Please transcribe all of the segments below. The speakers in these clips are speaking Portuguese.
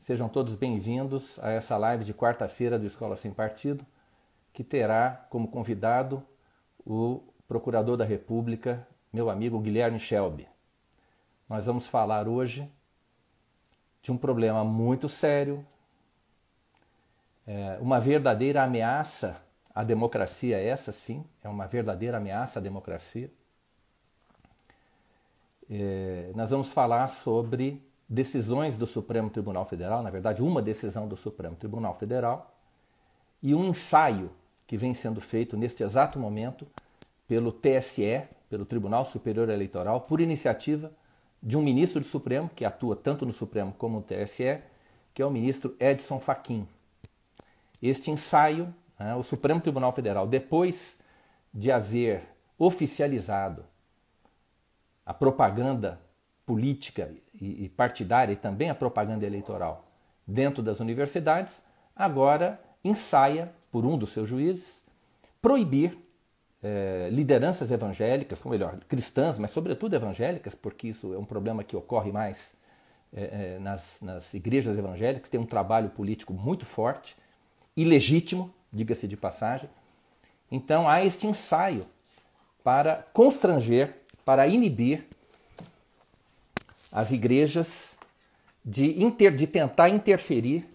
Sejam todos bem-vindos a essa live de quarta-feira do Escola Sem Partido, que terá como convidado o Procurador da República, meu amigo Guilherme Shelby. Nós vamos falar hoje de um problema muito sério, uma verdadeira ameaça à democracia, essa sim, é uma verdadeira ameaça à democracia. Nós vamos falar sobre decisões do Supremo Tribunal Federal, na verdade uma decisão do Supremo Tribunal Federal e um ensaio que vem sendo feito neste exato momento pelo TSE, pelo Tribunal Superior Eleitoral, por iniciativa de um ministro do Supremo, que atua tanto no Supremo como no TSE, que é o ministro Edson Fachin. Este ensaio, o Supremo Tribunal Federal, depois de haver oficializado a propaganda política e partidária e também a propaganda eleitoral dentro das universidades, agora ensaia, por um dos seus juízes, proibir lideranças evangélicas, ou melhor, cristãs, mas sobretudo evangélicas, porque isso é um problema que ocorre mais nas igrejas evangélicas, tem um trabalho político muito forte e legítimo, diga-se de passagem. Então há este ensaio para constranger, para inibir as igrejas de tentar interferir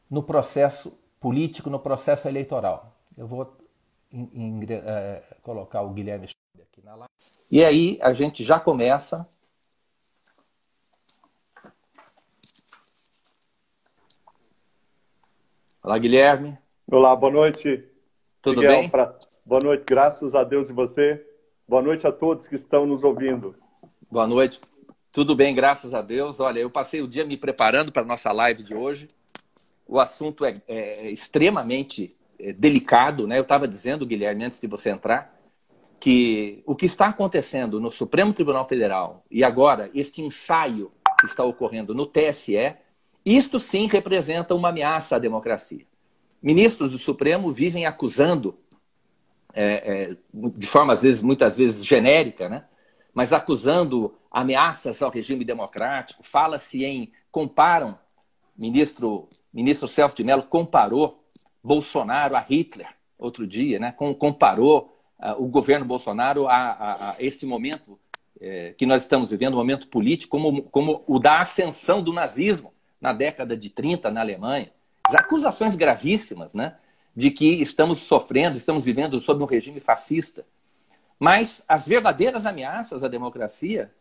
no processo político, no processo eleitoral. Eu vou colocar o Guilherme aqui na live. E aí a gente já começa. Olá, Guilherme. Olá, boa noite. Tudo Miguel, bem? Boa noite, graças a Deus e você. Boa noite a todos que estão nos ouvindo. Boa noite. Tudo bem, graças a Deus. Olha, eu passei o dia me preparando para a nossa live de hoje. O assunto é extremamente delicado, né? Eu estava dizendo, Guilherme, antes de você entrar, que o que está acontecendo no Supremo Tribunal Federal e agora este ensaio que está ocorrendo no TSE, isto sim representa uma ameaça à democracia. Ministros do Supremo vivem acusando, de forma muitas vezes genérica, né? Mas acusando ameaças ao regime democrático. Fala-se comparam, ministro Celso de Mello comparou Bolsonaro a Hitler outro dia, né? Comparou o governo Bolsonaro a este momento que nós estamos vivendo, um momento político, como o da ascensão do nazismo na década de 30 na Alemanha. As acusações gravíssimas, né? De que estamos vivendo sob um regime fascista. Mas as verdadeiras ameaças à democracia,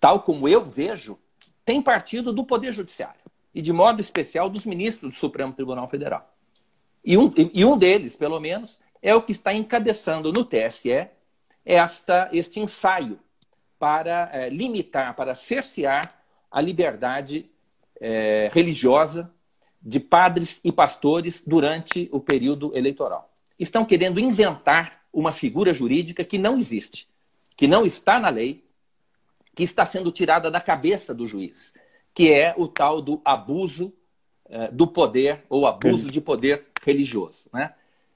tal como eu vejo, têm partido do Poder Judiciário. E de modo especial dos ministros do Supremo Tribunal Federal. E um deles, pelo menos, é o que está encabeçando no TSE este ensaio para limitar, para cercear a liberdade religiosa de padres e pastores durante o período eleitoral. Estão querendo inventar uma figura jurídica que não existe, que não está na lei, que está sendo tirada da cabeça dos juízes, que é o tal do abuso do poder ou abuso de poder religioso, né?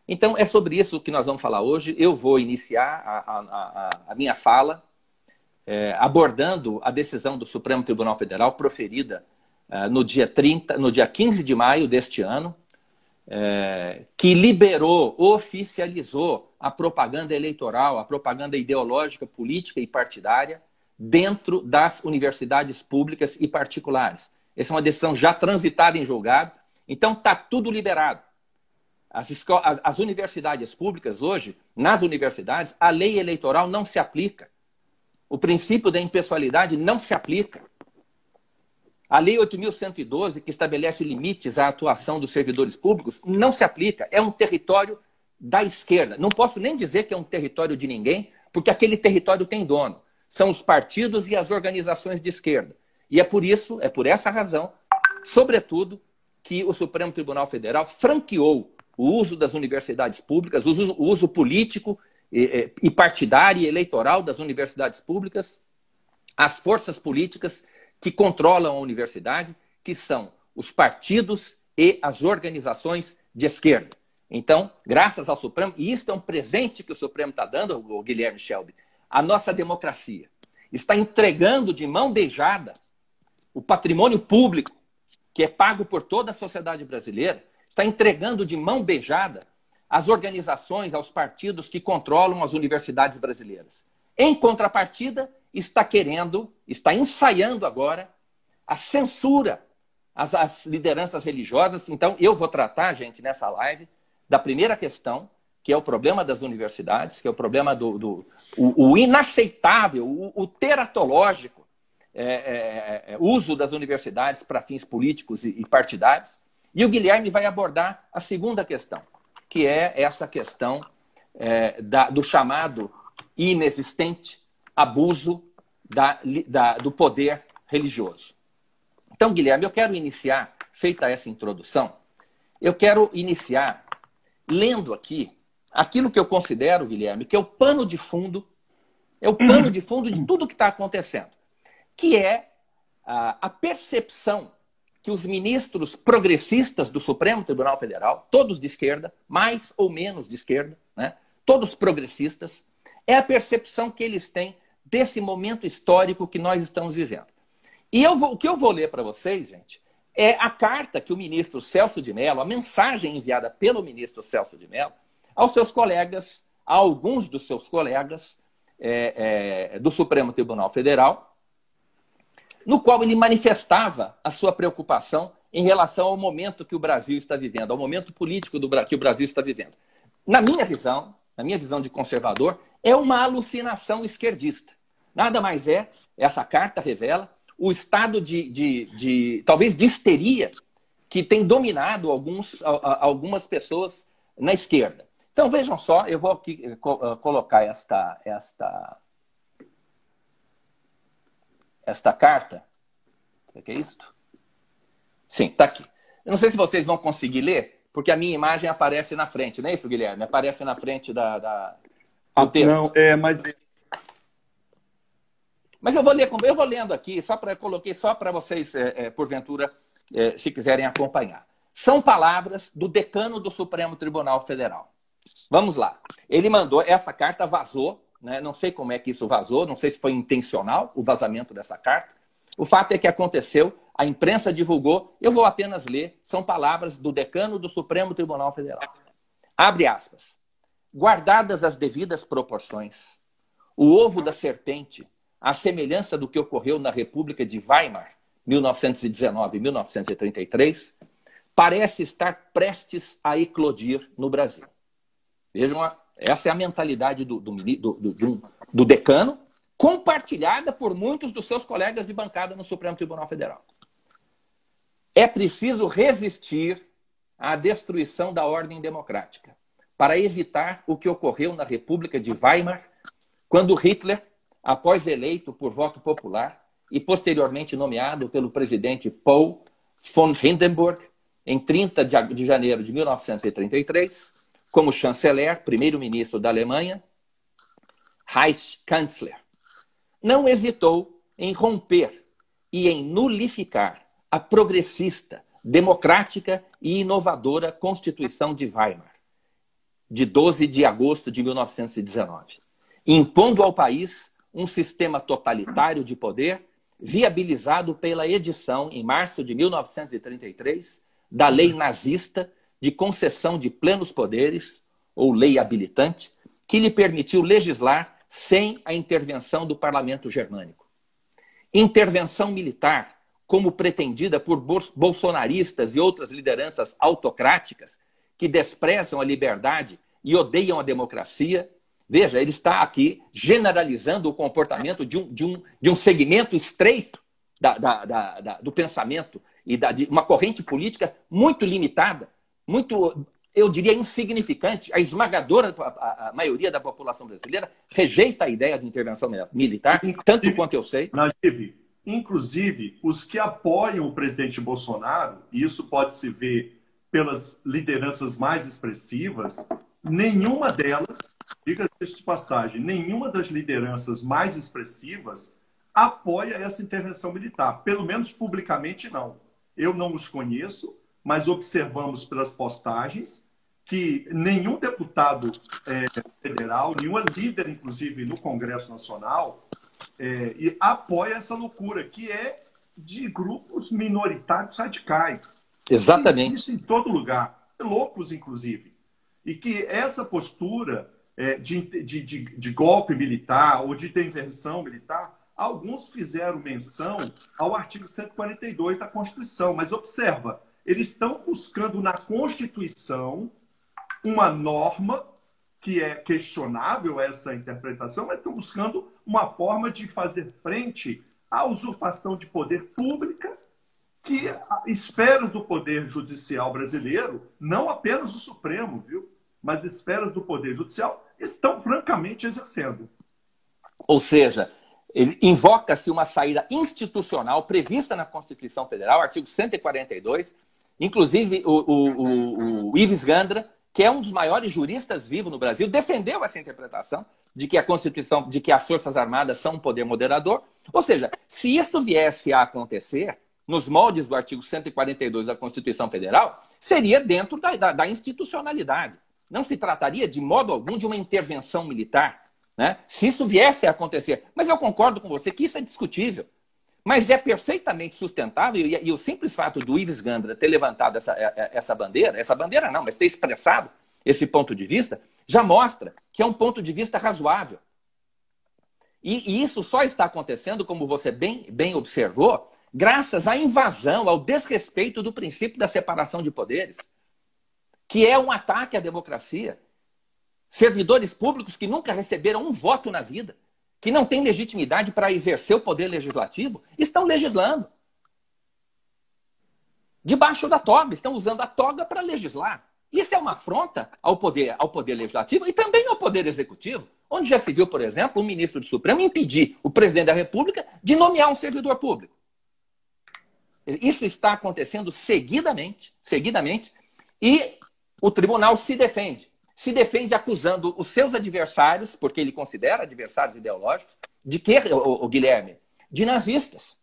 Então é sobre isso que nós vamos falar hoje. Eu vou iniciar a minha fala abordando a decisão do Supremo Tribunal Federal proferida no dia 15 de maio deste ano, que oficializou a propaganda eleitoral, a propaganda ideológica, política e partidária dentro das universidades públicas e particulares. Essa é uma decisão já transitada em julgado, então está tudo liberado. As universidades públicas hoje, nas universidades, a lei eleitoral não se aplica. O princípio da impessoalidade não se aplica. A Lei 8.112, que estabelece limites à atuação dos servidores públicos, não se aplica. É um território da esquerda. Não posso nem dizer que é um território de ninguém, porque aquele território tem dono. São os partidos e as organizações de esquerda. E é por essa razão, sobretudo, que o Supremo Tribunal Federal franqueou o uso das universidades públicas, o uso político e partidário e eleitoral das universidades públicas, as forças políticas que controlam a universidade, que são os partidos e as organizações de esquerda. Então, graças ao Supremo, e isso é um presente que o Supremo está dando, o Guilherme Shelby, a nossa democracia. Está entregando de mão beijada o patrimônio público que é pago por toda a sociedade brasileira, está entregando de mão beijada às organizações, aos partidos que controlam as universidades brasileiras. Em contrapartida, está ensaiando agora a censura às lideranças religiosas. Então, eu vou tratar, gente, nessa live, da primeira questão, que é o problema das universidades, que é o problema o inaceitável, o teratológico uso das universidades para fins políticos e partidários. E o Guilherme vai abordar a segunda questão, que é essa questão do chamado inexistente abuso do poder religioso. Então, Guilherme, eu quero iniciar, feita essa introdução, eu quero iniciar lendo aqui aquilo que eu considero, Guilherme, que é o pano de fundo, de tudo que está acontecendo, que é a percepção que os ministros progressistas do Supremo Tribunal Federal, todos de esquerda, mais ou menos de esquerda, né, todos progressistas, é a percepção que eles têm desse momento histórico que nós estamos vivendo. E o que eu vou ler para vocês, gente, é a carta que o ministro Celso de Mello, a mensagem enviada pelo ministro Celso de Mello aos seus colegas, a alguns dos seus colegas do Supremo Tribunal Federal, no qual ele manifestava a sua preocupação em relação ao momento que o Brasil está vivendo, ao momento político que o Brasil está vivendo. Na minha visão de conservador, é uma alucinação esquerdista. Nada mais essa carta revela o estado talvez de histeria que tem dominado algumas pessoas na esquerda. Então, vejam só, eu vou aqui colocar esta carta. Será que é isto? Sim, está aqui. Eu não sei se vocês vão conseguir ler, porque a minha imagem aparece na frente, não é isso, Guilherme? Aparece na frente do texto. Não, Mas eu vou lendo aqui, coloquei só para vocês, porventura, se quiserem acompanhar. São palavras do decano do Supremo Tribunal Federal. Vamos lá. Ele mandou, essa carta vazou, né? Não sei como é que isso vazou, não sei se foi intencional o vazamento dessa carta. O fato é que aconteceu, a imprensa divulgou, eu vou apenas ler, são palavras do decano do Supremo Tribunal Federal. Abre aspas. Guardadas as devidas proporções, o ovo da serpente, à semelhança do que ocorreu na República de Weimar, 1919 e 1933, parece estar prestes a eclodir no Brasil. Vejam, essa é a mentalidade do decano, compartilhada por muitos dos seus colegas de bancada no Supremo Tribunal Federal. É preciso resistir à destruição da ordem democrática para evitar o que ocorreu na República de Weimar, quando Hitler, após eleito por voto popular e posteriormente nomeado pelo presidente Paul von Hindenburg, em 30 de janeiro de 1933, como chanceler, primeiro-ministro da Alemanha, Reichskanzler, não hesitou em romper e em nulificar a progressista, democrática e inovadora Constituição de Weimar, de 12 de agosto de 1919, impondo ao país um sistema totalitário de poder viabilizado pela edição, em março de 1933, da lei nazista de concessão de plenos poderes, ou lei habilitante, que lhe permitiu legislar sem a intervenção do parlamento germânico. Intervenção militar, como pretendida por bolsonaristas e outras lideranças autocráticas que desprezam a liberdade e odeiam a democracia. Veja, ele está aqui generalizando o comportamento de um segmento estreito do pensamento e de uma corrente política muito limitada, muito, eu diria, insignificante. A esmagadora a maioria da população brasileira rejeita a ideia de intervenção militar, tanto quanto eu sei. Najib, inclusive, os que apoiam o presidente Bolsonaro, e isso pode se ver pelas lideranças mais expressivas, nenhuma delas, diga-se de passagem, nenhuma das lideranças mais expressivas apoia essa intervenção militar. Pelo menos publicamente não. Eu não os conheço, mas observamos pelas postagens que nenhum deputado federal, nenhuma líder, inclusive, no Congresso Nacional, apoia essa loucura, que é de grupos minoritários radicais. Exatamente. Isso em todo lugar, loucos, inclusive. E que essa postura de golpe militar ou de intervenção militar, alguns fizeram menção ao artigo 142 da Constituição. Mas observa, eles estão buscando na Constituição uma norma que é questionável essa interpretação, mas estão buscando uma forma de fazer frente à usurpação de poder pública que esferas do poder judicial brasileiro, não apenas o Supremo, viu? Mas esferas do poder judicial estão francamente exercendo. Ou seja, invoca-se uma saída institucional prevista na Constituição Federal, artigo 142, inclusive o Ives Gandra, que é um dos maiores juristas vivos no Brasil, defendeu essa interpretação de que a Constituição, de que as Forças Armadas são um poder moderador. Ou seja, se isto viesse a acontecer, nos moldes do artigo 142 da Constituição Federal, seria dentro da institucionalidade. Não se trataria de modo algum de uma intervenção militar, né? Se isso viesse a acontecer. Mas eu concordo com você que isso é discutível. Mas é perfeitamente sustentável, e o simples fato do Ives Gandra ter levantado essa bandeira não, mas ter expressado esse ponto de vista, já mostra que é um ponto de vista razoável. E isso só está acontecendo, como você bem observou, graças à invasão, ao desrespeito do princípio da separação de poderes, que é um ataque à democracia. Servidores públicos que nunca receberam um voto na vida, que não têm legitimidade para exercer o poder legislativo, estão legislando. Debaixo da toga, estão usando a toga para legislar. Isso é uma afronta ao poder legislativo e também ao poder executivo, onde já se viu, por exemplo, um ministro do Supremo impedir o presidente da República de nomear um servidor público. Isso está acontecendo seguidamente, e o tribunal se defende acusando os seus adversários, porque ele considera adversários ideológicos, de que, o Guilherme, de nazistas,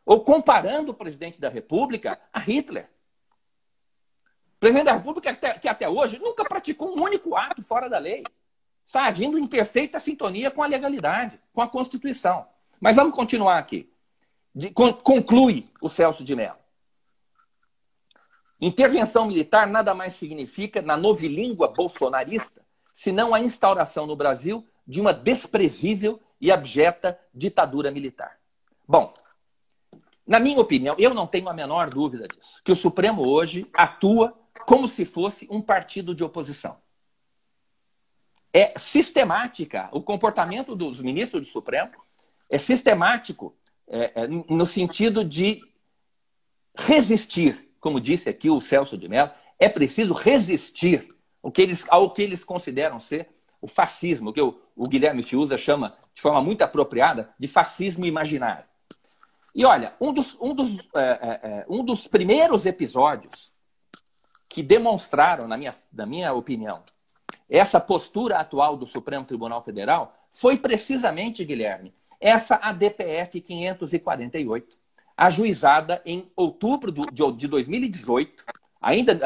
ou comparando o presidente da República a Hitler. O presidente da República, que até hoje nunca praticou um único ato fora da lei, está agindo em perfeita sintonia com a legalidade, com a Constituição. Mas vamos continuar aqui. Conclui o Celso de Mello. Intervenção militar nada mais significa, na novilíngua bolsonarista, senão a instauração no Brasil de uma desprezível e abjeta ditadura militar. Bom, na minha opinião, eu não tenho a menor dúvida disso, que o Supremo hoje atua como se fosse um partido de oposição. É sistemática, o comportamento dos ministros do Supremo é sistemático no sentido de resistir. Como disse aqui o Celso de Mello, é preciso resistir ao que eles consideram ser o fascismo, que o Guilherme Fiuza chama, de forma muito apropriada, de fascismo imaginário. E olha, um dos primeiros episódios que demonstraram, na minha opinião, essa postura atual do Supremo Tribunal Federal foi precisamente, Guilherme, essa ADPF 548. Ajuizada em outubro de 2018, ainda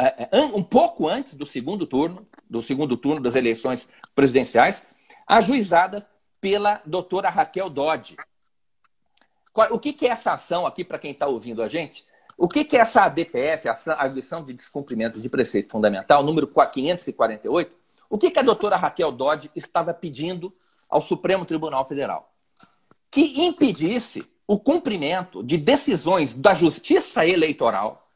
um pouco antes do segundo turno das eleições presidenciais, ajuizada pela doutora Raquel Dodge. O que é essa ação aqui, para quem está ouvindo a gente? O que é essa ADPF, a Ajuização de Descumprimento de Preceito Fundamental, número 548? O que a doutora Raquel Dodge estava pedindo ao Supremo Tribunal Federal? Que impedisse o cumprimento de decisões da Justiça Eleitoral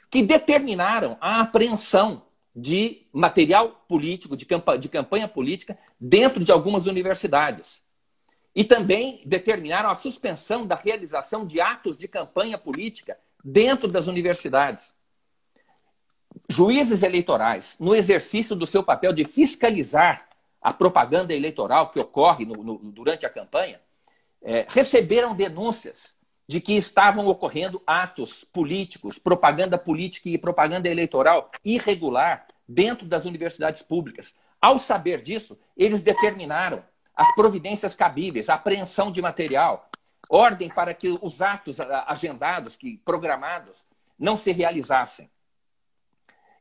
que determinaram a apreensão de material político, de campanha política, dentro de algumas universidades. E também determinaram a suspensão da realização de atos de campanha política dentro das universidades. Juízes eleitorais, no exercício do seu papel de fiscalizar a propaganda eleitoral que ocorre durante a campanha, receberam denúncias de que estavam ocorrendo atos políticos, propaganda política e propaganda eleitoral irregular dentro das universidades públicas. Ao saber disso, eles determinaram as providências cabíveis, a apreensão de material, ordem para que os atos agendados, programados, não se realizassem.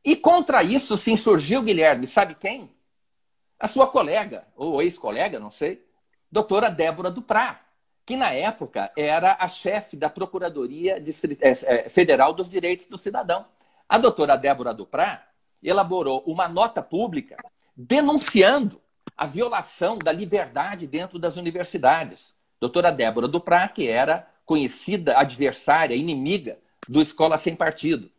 E contra isso se insurgiu, Guilherme, sabe quem? A sua colega, ou ex-colega, não sei, doutora Débora Duprá, que na época era a chefe da Procuradoria Federal dos Direitos do Cidadão. A doutora Débora Duprat elaborou uma nota pública denunciando a violação da liberdade dentro das universidades. Doutora Débora Duprat, que era conhecida adversária, inimiga do Escola Sem Partido.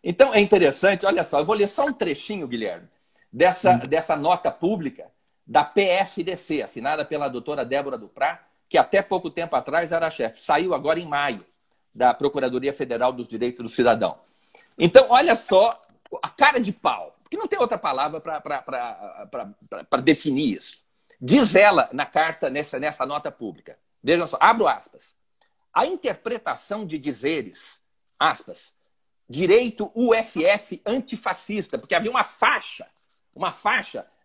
Então é interessante, olha só, eu vou ler só um trechinho, Guilherme, dessa nota pública da PFDC, assinada pela doutora Débora Duprat, que até pouco tempo atrás era a chefe. Saiu agora em maio, da Procuradoria Federal dos Direitos do Cidadão. Então, olha só a cara de pau, porque não tem outra palavra para definir isso. Diz ela na carta, nessa nota pública, vejam só, abro aspas, a interpretação de dizeres, aspas, direito UFF antifascista, porque havia uma faixa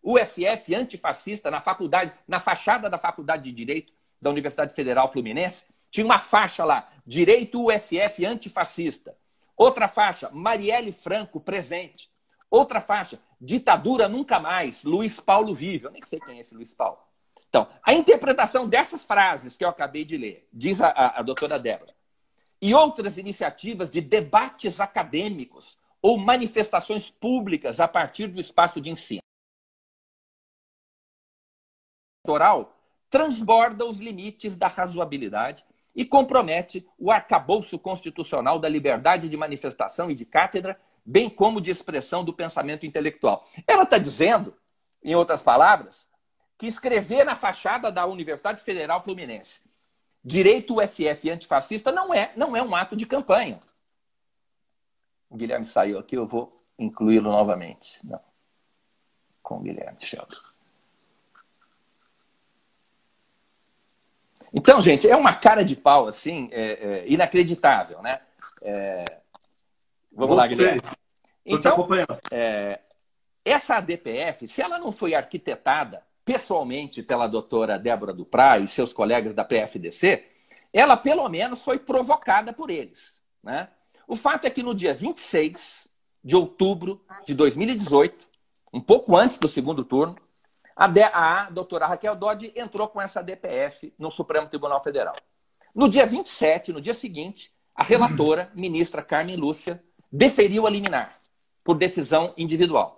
UFF antifascista na fachada da Faculdade de Direito da Universidade Federal Fluminense, tinha uma faixa lá, direito UFF antifascista. Outra faixa, Marielle Franco presente. Outra faixa, ditadura nunca mais, Luiz Paulo vive. Eu nem sei quem é esse Luiz Paulo. Então, a interpretação dessas frases que eu acabei de ler, diz a doutora Débora, e outras iniciativas de debates acadêmicos ou manifestações públicas a partir do espaço de ensino eleitoral transborda os limites da razoabilidade e compromete o arcabouço constitucional da liberdade de manifestação e de cátedra, bem como de expressão do pensamento intelectual. Ela está dizendo, em outras palavras, que escrever na fachada da Universidade Federal Fluminense direito UFF antifascista não é um ato de campanha. O Guilherme saiu aqui, eu vou incluí-lo novamente. Não. Com o Guilherme Sheldon. Então, gente, é uma cara de pau, assim, inacreditável, né? Vamos lá, Guilherme. Então, essa ADPF, se ela não foi arquitetada pessoalmente pela doutora Débora Duprat e seus colegas da PFDC, ela, pelo menos, foi provocada por eles, né? O fato é que no dia 26 de outubro de 2018, um pouco antes do segundo turno, a doutora Raquel Dodge entrou com essa DPF no Supremo Tribunal Federal. No dia 27, no dia seguinte, a relatora, ministra Carmen Lúcia, deferiu a liminar por decisão individual.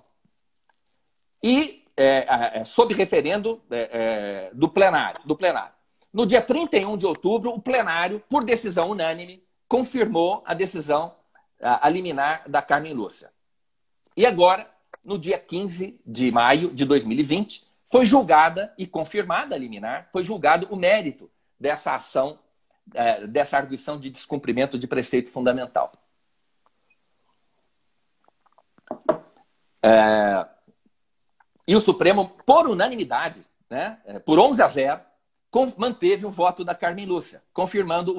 E sob referendo do plenário. No dia 31 de outubro, o plenário, por decisão unânime, confirmou a decisão, a liminar da Carmen Lúcia. E agora, no dia 15 de maio de 2020, foi julgada e confirmada a liminar, foi julgado o mérito dessa ação, dessa arguição de descumprimento de preceito fundamental. E o Supremo, por unanimidade, né, por 11-0, manteve o voto da Carmen Lúcia, confirmando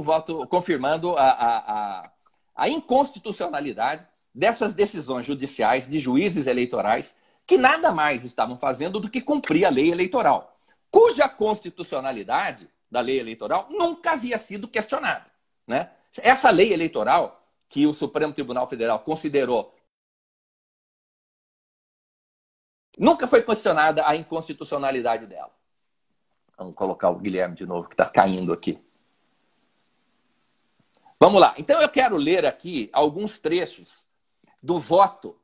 a inconstitucionalidade dessas decisões judiciais de juízes eleitorais que nada mais estavam fazendo do que cumprir a lei eleitoral, cuja constitucionalidade da lei eleitoral nunca havia sido questionada, né? Essa lei eleitoral que o Supremo Tribunal Federal considerou nunca foi questionada a inconstitucionalidade dela. Vamos colocar o Guilherme de novo, que está caindo aqui. Vamos lá. Então eu quero ler aqui alguns trechos do voto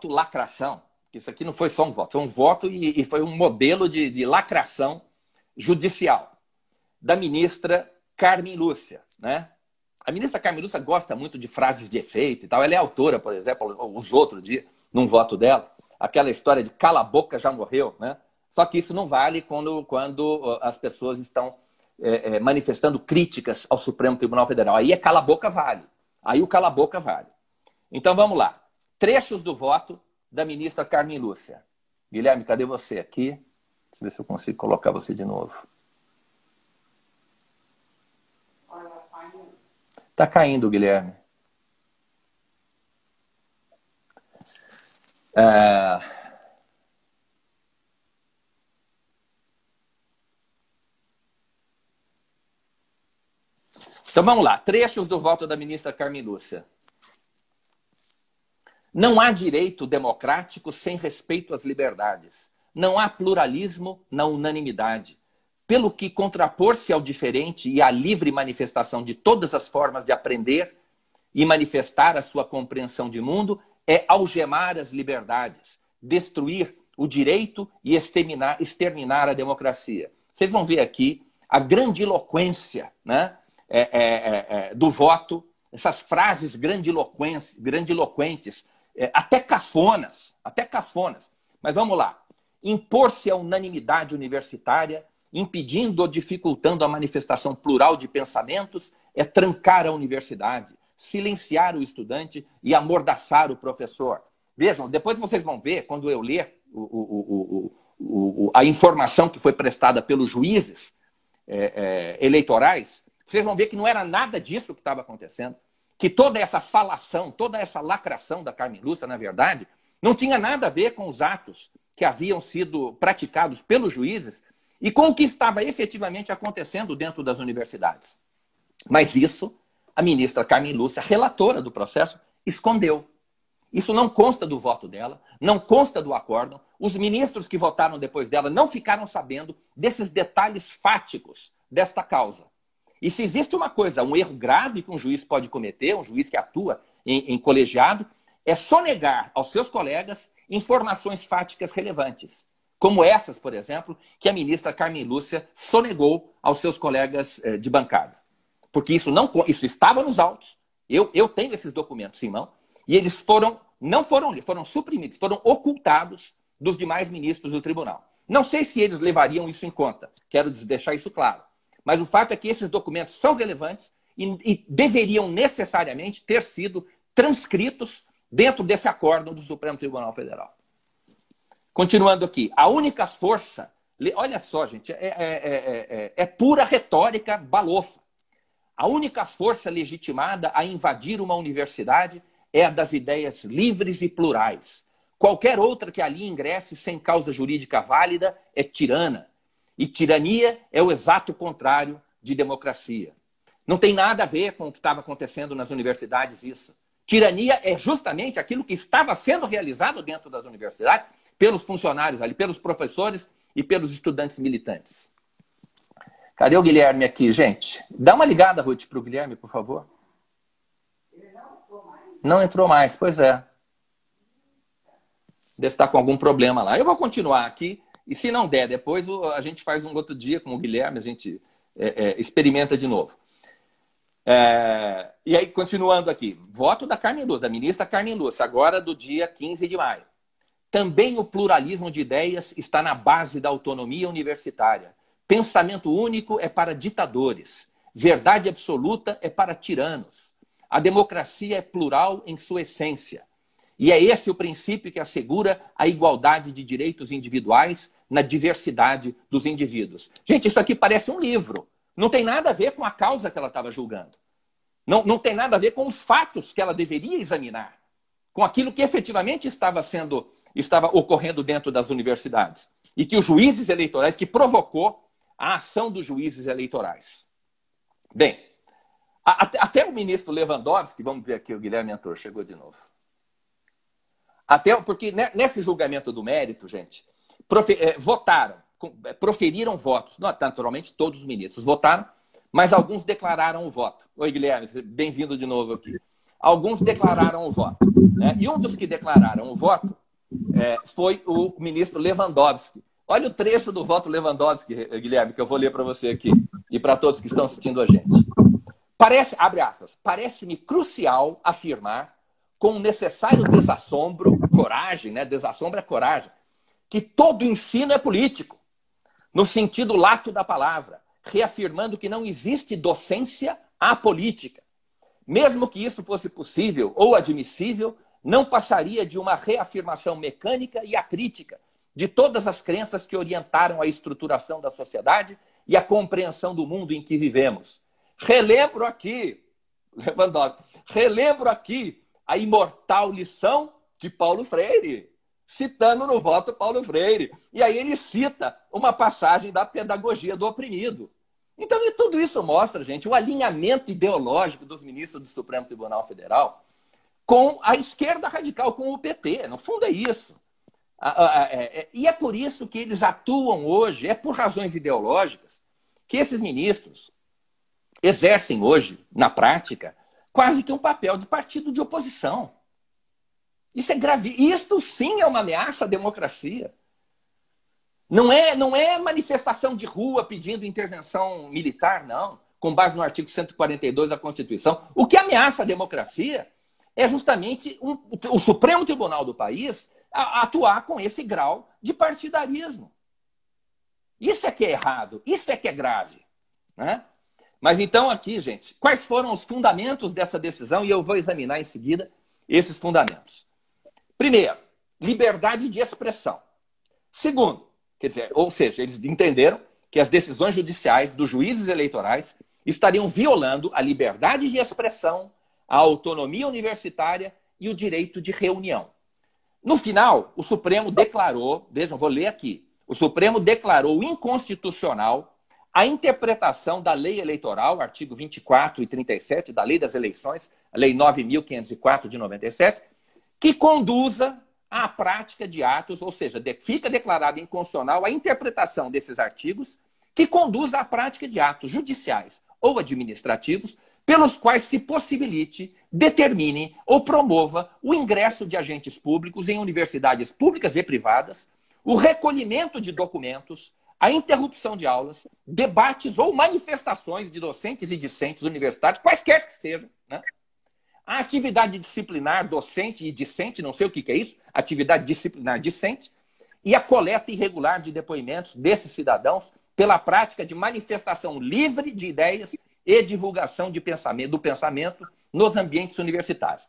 lacração. Isso aqui não foi só um voto, foi um voto e foi um modelo de lacração judicial da ministra Carmen Lúcia, né? A ministra Carmen Lúcia gosta muito de frases de efeito e tal. Ela é autora, por exemplo, usou outro dia, num voto dela, aquela história de cala a boca, já morreu, né? Só que isso não vale quando as pessoas estão manifestando críticas ao Supremo Tribunal Federal. Aí cala a boca vale. Aí o cala a boca vale. Então vamos lá. Trechos do voto da ministra Carmen Lúcia. Guilherme, cadê você aqui? Deixa eu ver se eu consigo colocar você de novo. Tá caindo, Guilherme. Então vamos lá. Trechos do voto da ministra Carmen Lúcia. Não há direito democrático sem respeito às liberdades. Não há pluralismo na unanimidade. pelo que contrapor-se ao diferente e à livre manifestação de todas as formas de aprender e manifestar a sua compreensão de mundo é algemar as liberdades, destruir o direito e exterminar a democracia. Vocês vão ver aqui a grandiloquência, né, do voto, essas frases grandiloquentes, até cafonas. Mas vamos lá. Impor-se a unanimidade universitária, impedindo ou dificultando a manifestação plural de pensamentos, é trancar a universidade, silenciar o estudante e amordaçar o professor. Vejam, depois vocês vão ver, quando eu ler a informação que foi prestada pelos juízes eleitorais, vocês vão ver que não era nada disso que estava acontecendo, que toda essa falação, toda essa lacração da Carmen Lúcia, na verdade, não tinha nada a ver com os atos que haviam sido praticados pelos juízes e com o que estava efetivamente acontecendo dentro das universidades. Mas isso, a ministra Carmen Lúcia, relatora do processo, escondeu. Isso não consta do voto dela, não consta do acórdão. Os ministros que votaram depois dela não ficaram sabendo desses detalhes fáticos desta causa. E se existe uma coisa, um erro grave que um juiz pode cometer, um juiz que atua em colegiado, é sonegar aos seus colegas informações fáticas relevantes. Como essas, por exemplo, que a ministra Carmen Lúcia sonegou aos seus colegas de bancada. Porque isso estava nos autos, eu tenho esses documentos em mão, e eles não foram suprimidos, foram ocultados dos demais ministros do tribunal. Não sei se eles levariam isso em conta, quero deixar isso claro. Mas o fato é que esses documentos são relevantes e deveriam necessariamente ter sido transcritos dentro desse acórdão do Supremo Tribunal Federal. Continuando aqui, a única força... Olha só, gente, é pura retórica balofa. A única força legitimada a invadir uma universidade é a das ideias livres e plurais. Qualquer outra que ali ingresse sem causa jurídica válida é tirana. E tirania é o exato contrário de democracia. Não tem nada a ver com o que estava acontecendo nas universidades isso. Tirania é justamente aquilo que estava sendo realizado dentro das universidades pelos funcionários ali, pelos professores e pelos estudantes militantes. Cadê o Guilherme aqui, gente? Dá uma ligada, Ruth, para o Guilherme, por favor. Ele não entrou mais? Não entrou mais, pois é. Deve estar com algum problema lá. Eu vou continuar aqui. E se não der, depois a gente faz um outro dia com o Guilherme, a gente experimenta de novo. E aí, continuando aqui. Voto da Carmen Lúcia, da ministra Carmen Lúcia, agora do dia 15 de maio. Também o pluralismo de ideias está na base da autonomia universitária. Pensamento único é para ditadores. Verdade absoluta é para tiranos. A democracia é plural em sua essência. E é esse o princípio que assegura a igualdade de direitos individuais na diversidade dos indivíduos. Gente, isso aqui parece um livro. Não tem nada a ver com a causa que ela estava julgando. Não tem nada a ver com os fatos que ela deveria examinar. Com aquilo que efetivamente estava ocorrendo dentro das universidades. E que os juízes eleitorais, que provocou a ação dos juízes eleitorais. Bem, até o ministro Lewandowski, vamos ver aqui, o Guilherme entrou, chegou de novo. Porque nesse julgamento do mérito, gente, votaram, proferiram votos. Naturalmente, todos os ministros votaram, mas alguns declararam o voto. Oi, Guilherme, bem-vindo de novo aqui. Alguns declararam o voto. Né? E um dos que declararam o voto foi o ministro Lewandowski. Olha o trecho do voto Lewandowski, Guilherme, que eu vou ler para você aqui e para todos que estão assistindo a gente. Abre aspas, parece-me crucial afirmar com o necessário desassombro, coragem, né? Desassombro é coragem, que todo ensino é político, no sentido lato da palavra, reafirmando que não existe docência apolítica. Mesmo que isso fosse possível ou admissível, não passaria de uma reafirmação mecânica e acrítica de todas as crenças que orientaram a estruturação da sociedade e a compreensão do mundo em que vivemos. Relembro aqui, Lewandowski, a imortal lição de Paulo Freire, citando no voto Paulo Freire. E aí ele cita uma passagem da Pedagogia do Oprimido. Então, tudo isso mostra, gente, o alinhamento ideológico dos ministros do Supremo Tribunal Federal com a esquerda radical, com o PT. No fundo é isso. E é por isso que eles atuam hoje, é por razões ideológicas, que esses ministros exercem hoje, na prática, quase que um papel de partido de oposição. Isso é grave. Isto sim é uma ameaça à democracia. Não é manifestação de rua pedindo intervenção militar, não, com base no artigo 142 da Constituição. O que ameaça a democracia é justamente o Supremo Tribunal do país atuar com esse grau de partidarismo. Isso é que é errado, isso é que é grave, né? Mas então aqui, gente, quais foram os fundamentos dessa decisão? E eu vou examinar em seguida esses fundamentos. Primeiro, liberdade de expressão. Segundo, quer dizer, ou seja, eles entenderam que as decisões judiciais dos juízes eleitorais estariam violando a liberdade de expressão, a autonomia universitária e o direito de reunião. No final, o Supremo declarou, vejam, vou ler aqui, o Supremo declarou inconstitucional a interpretação da lei eleitoral, artigo 24 e 37 da Lei das Eleições, a Lei 9.504 de 97, que conduza à prática de atos, ou seja, fica declarada inconstitucional a interpretação desses artigos que conduza à prática de atos judiciais ou administrativos pelos quais se possibilite, determine ou promova o ingresso de agentes públicos em universidades públicas e privadas, o recolhimento de documentos, a interrupção de aulas, debates ou manifestações de docentes e discentes universitários, quaisquer que sejam, né? A atividade disciplinar docente e discente, não sei o que é isso, atividade disciplinar discente, e a coleta irregular de depoimentos desses cidadãos pela prática de manifestação livre de ideias e divulgação do pensamento nos ambientes universitários.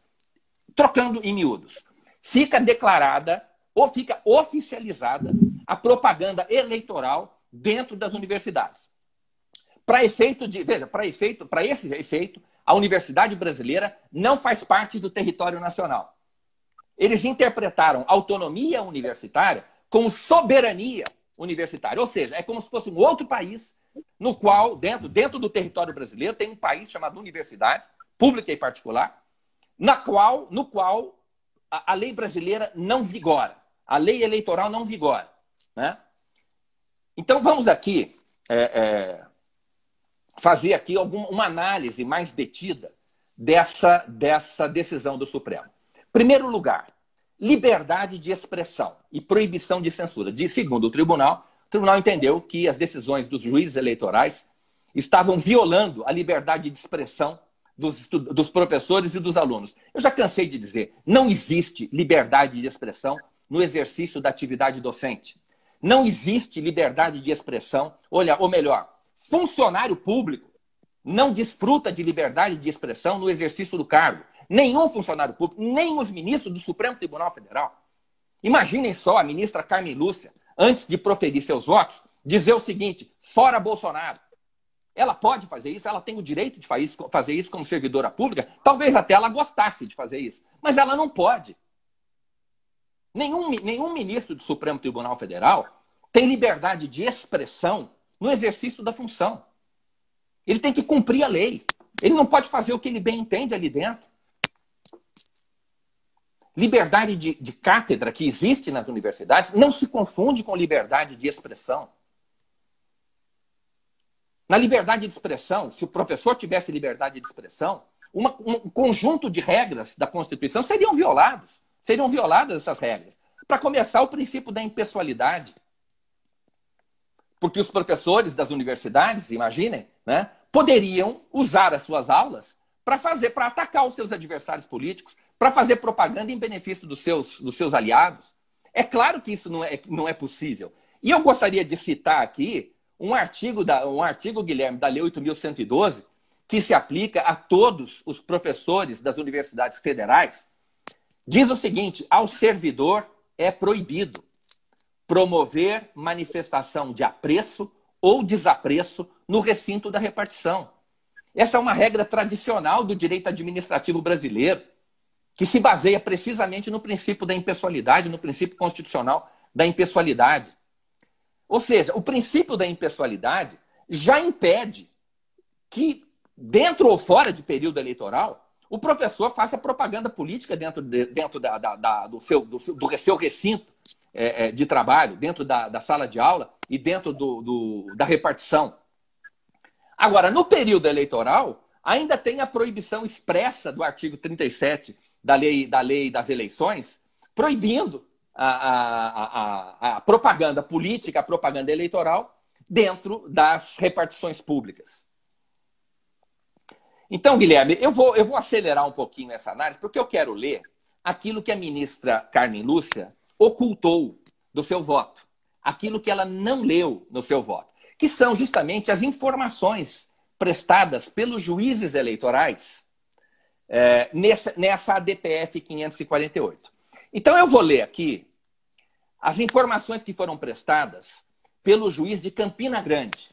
Trocando em miúdos, fica declarada ou fica oficializada a propaganda eleitoral dentro das universidades. Para esse efeito, a Universidade Brasileira não faz parte do território nacional. Eles interpretaram autonomia universitária como soberania universitária, ou seja, é como se fosse um outro país no qual, dentro do território brasileiro, tem um país chamado universidade, pública e particular, no qual a lei brasileira não vigora, a lei eleitoral não vigora, né? Então vamos aqui fazer aqui uma análise mais detida dessa decisão do Supremo. Primeiro lugar, liberdade de expressão e proibição de censura. Segundo o tribunal entendeu que as decisões dos juízes eleitorais estavam violando a liberdade de expressão dos professores e dos alunos. Eu já cansei de dizer, não existe liberdade de expressão no exercício da atividade docente. Não existe liberdade de expressão, ou melhor, funcionário público não desfruta de liberdade de expressão no exercício do cargo. Nenhum funcionário público, nem os ministros do Supremo Tribunal Federal. Imaginem só a ministra Carmen Lúcia, antes de proferir seus votos, dizer o seguinte: fora Bolsonaro. Ela pode fazer isso, ela tem o direito de fazer isso como servidora pública, talvez até ela gostasse de fazer isso, mas ela não pode. Nenhum ministro do Supremo Tribunal Federal tem liberdade de expressão no exercício da função. Ele tem que cumprir a lei. Ele não pode fazer o que ele bem entende ali dentro. Liberdade de cátedra que existe nas universidades não se confunde com liberdade de expressão. Na liberdade de expressão, se o professor tivesse liberdade de expressão, um conjunto de regras da Constituição seriam violados. Seriam violadas essas regras. Para começar, o princípio da impessoalidade. Porque os professores das universidades, imaginem, né, poderiam usar as suas aulas para atacar os seus adversários políticos, para fazer propaganda em benefício dos seus aliados. É claro que isso não é possível. E eu gostaria de citar aqui um artigo, Guilherme, da Lei 8.112, que se aplica a todos os professores das universidades federais. Diz o seguinte: ao servidor é proibido promover manifestação de apreço ou desapreço no recinto da repartição. Essa é uma regra tradicional do direito administrativo brasileiro, que se baseia precisamente no princípio da impessoalidade, no princípio constitucional da impessoalidade. Ou seja, o princípio da impessoalidade já impede que, dentro ou fora de período eleitoral, o professor faça propaganda política dentro do seu recinto de trabalho, dentro da sala de aula e dentro da repartição. Agora, no período eleitoral, ainda tem a proibição expressa do artigo 37 da lei das eleições, proibindo a propaganda política, a propaganda eleitoral, dentro das repartições públicas. Então, Guilherme, eu vou acelerar um pouquinho essa análise, porque eu quero ler aquilo que a ministra Carmen Lúcia ocultou do seu voto, aquilo que ela não leu no seu voto, que são justamente as informações prestadas pelos juízes eleitorais nessa ADPF 548. Então, eu vou ler aqui as informações que foram prestadas pelo juiz de Campina Grande.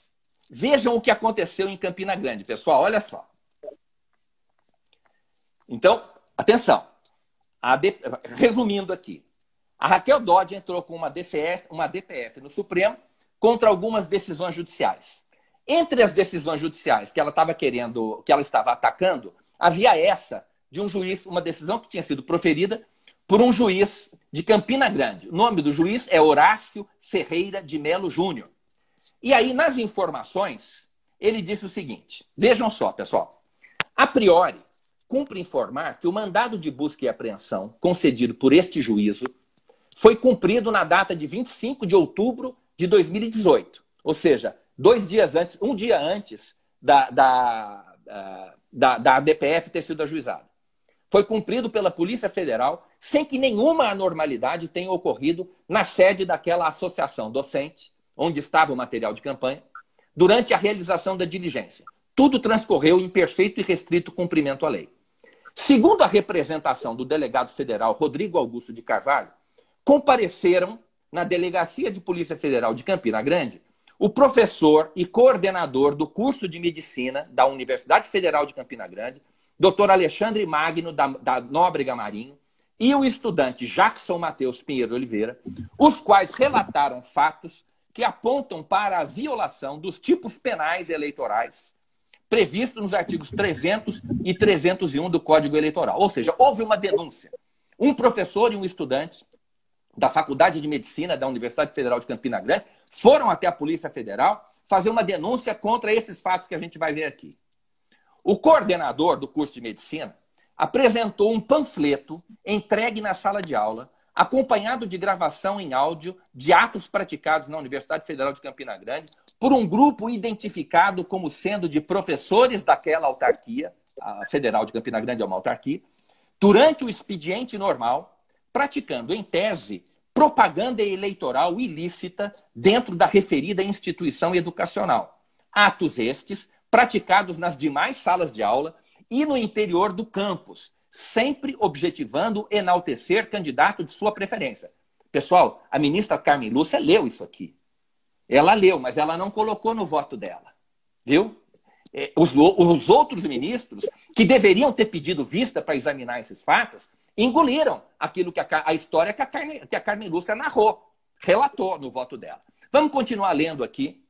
Vejam o que aconteceu em Campina Grande, pessoal, olha só. Então, atenção. Resumindo aqui, a Raquel Dodge entrou com uma DPF no Supremo contra algumas decisões judiciais. Entre as decisões judiciais que ela estava atacando, havia essa de um juiz, uma decisão que tinha sido proferida por um juiz de Campina Grande. O nome do juiz é Horácio Ferreira de Melo Júnior. E aí, nas informações, ele disse o seguinte, vejam só, pessoal, a priori, cumpre informar que o mandado de busca e apreensão concedido por este juízo foi cumprido na data de 25 de outubro de 2018. Ou seja, um dia antes da ADPF ter sido ajuizada. Foi cumprido pela Polícia Federal sem que nenhuma anormalidade tenha ocorrido na sede daquela associação docente, onde estava o material de campanha, durante a realização da diligência. Tudo transcorreu em perfeito e restrito cumprimento à lei. Segundo a representação do delegado federal Rodrigo Augusto de Carvalho, compareceram na Delegacia de Polícia Federal de Campina Grande o professor e coordenador do curso de medicina da Universidade Federal de Campina Grande, Dr. Alexandre Magno da Nóbrega Marinho, e o estudante Jackson Matheus Pinheiro Oliveira, os quais relataram fatos que apontam para a violação dos tipos penais eleitorais previsto nos artigos 300 e 301 do Código Eleitoral. Ou seja, houve uma denúncia. Um professor e um estudante da Faculdade de Medicina da Universidade Federal de Campina Grande foram até a Polícia Federal fazer uma denúncia contra esses fatos que a gente vai ver aqui. O coordenador do curso de Medicina apresentou um panfleto entregue na sala de aula, acompanhado de gravação em áudio de atos praticados na Universidade Federal de Campina Grande por um grupo identificado como sendo de professores daquela autarquia, a Federal de Campina Grande é uma autarquia, durante o expediente normal, praticando, em tese, propaganda eleitoral ilícita dentro da referida instituição educacional. Atos estes praticados nas demais salas de aula e no interior do campus, sempre objetivando enaltecer candidato de sua preferência. Pessoal, a ministra Carmen Lúcia leu isso aqui. Ela leu, mas ela não colocou no voto dela. Viu? Os outros ministros, que deveriam ter pedido vista para examinar esses fatos, engoliram aquilo que a história que a Carmen Lúcia narrou, relatou no voto dela. Vamos continuar lendo aqui.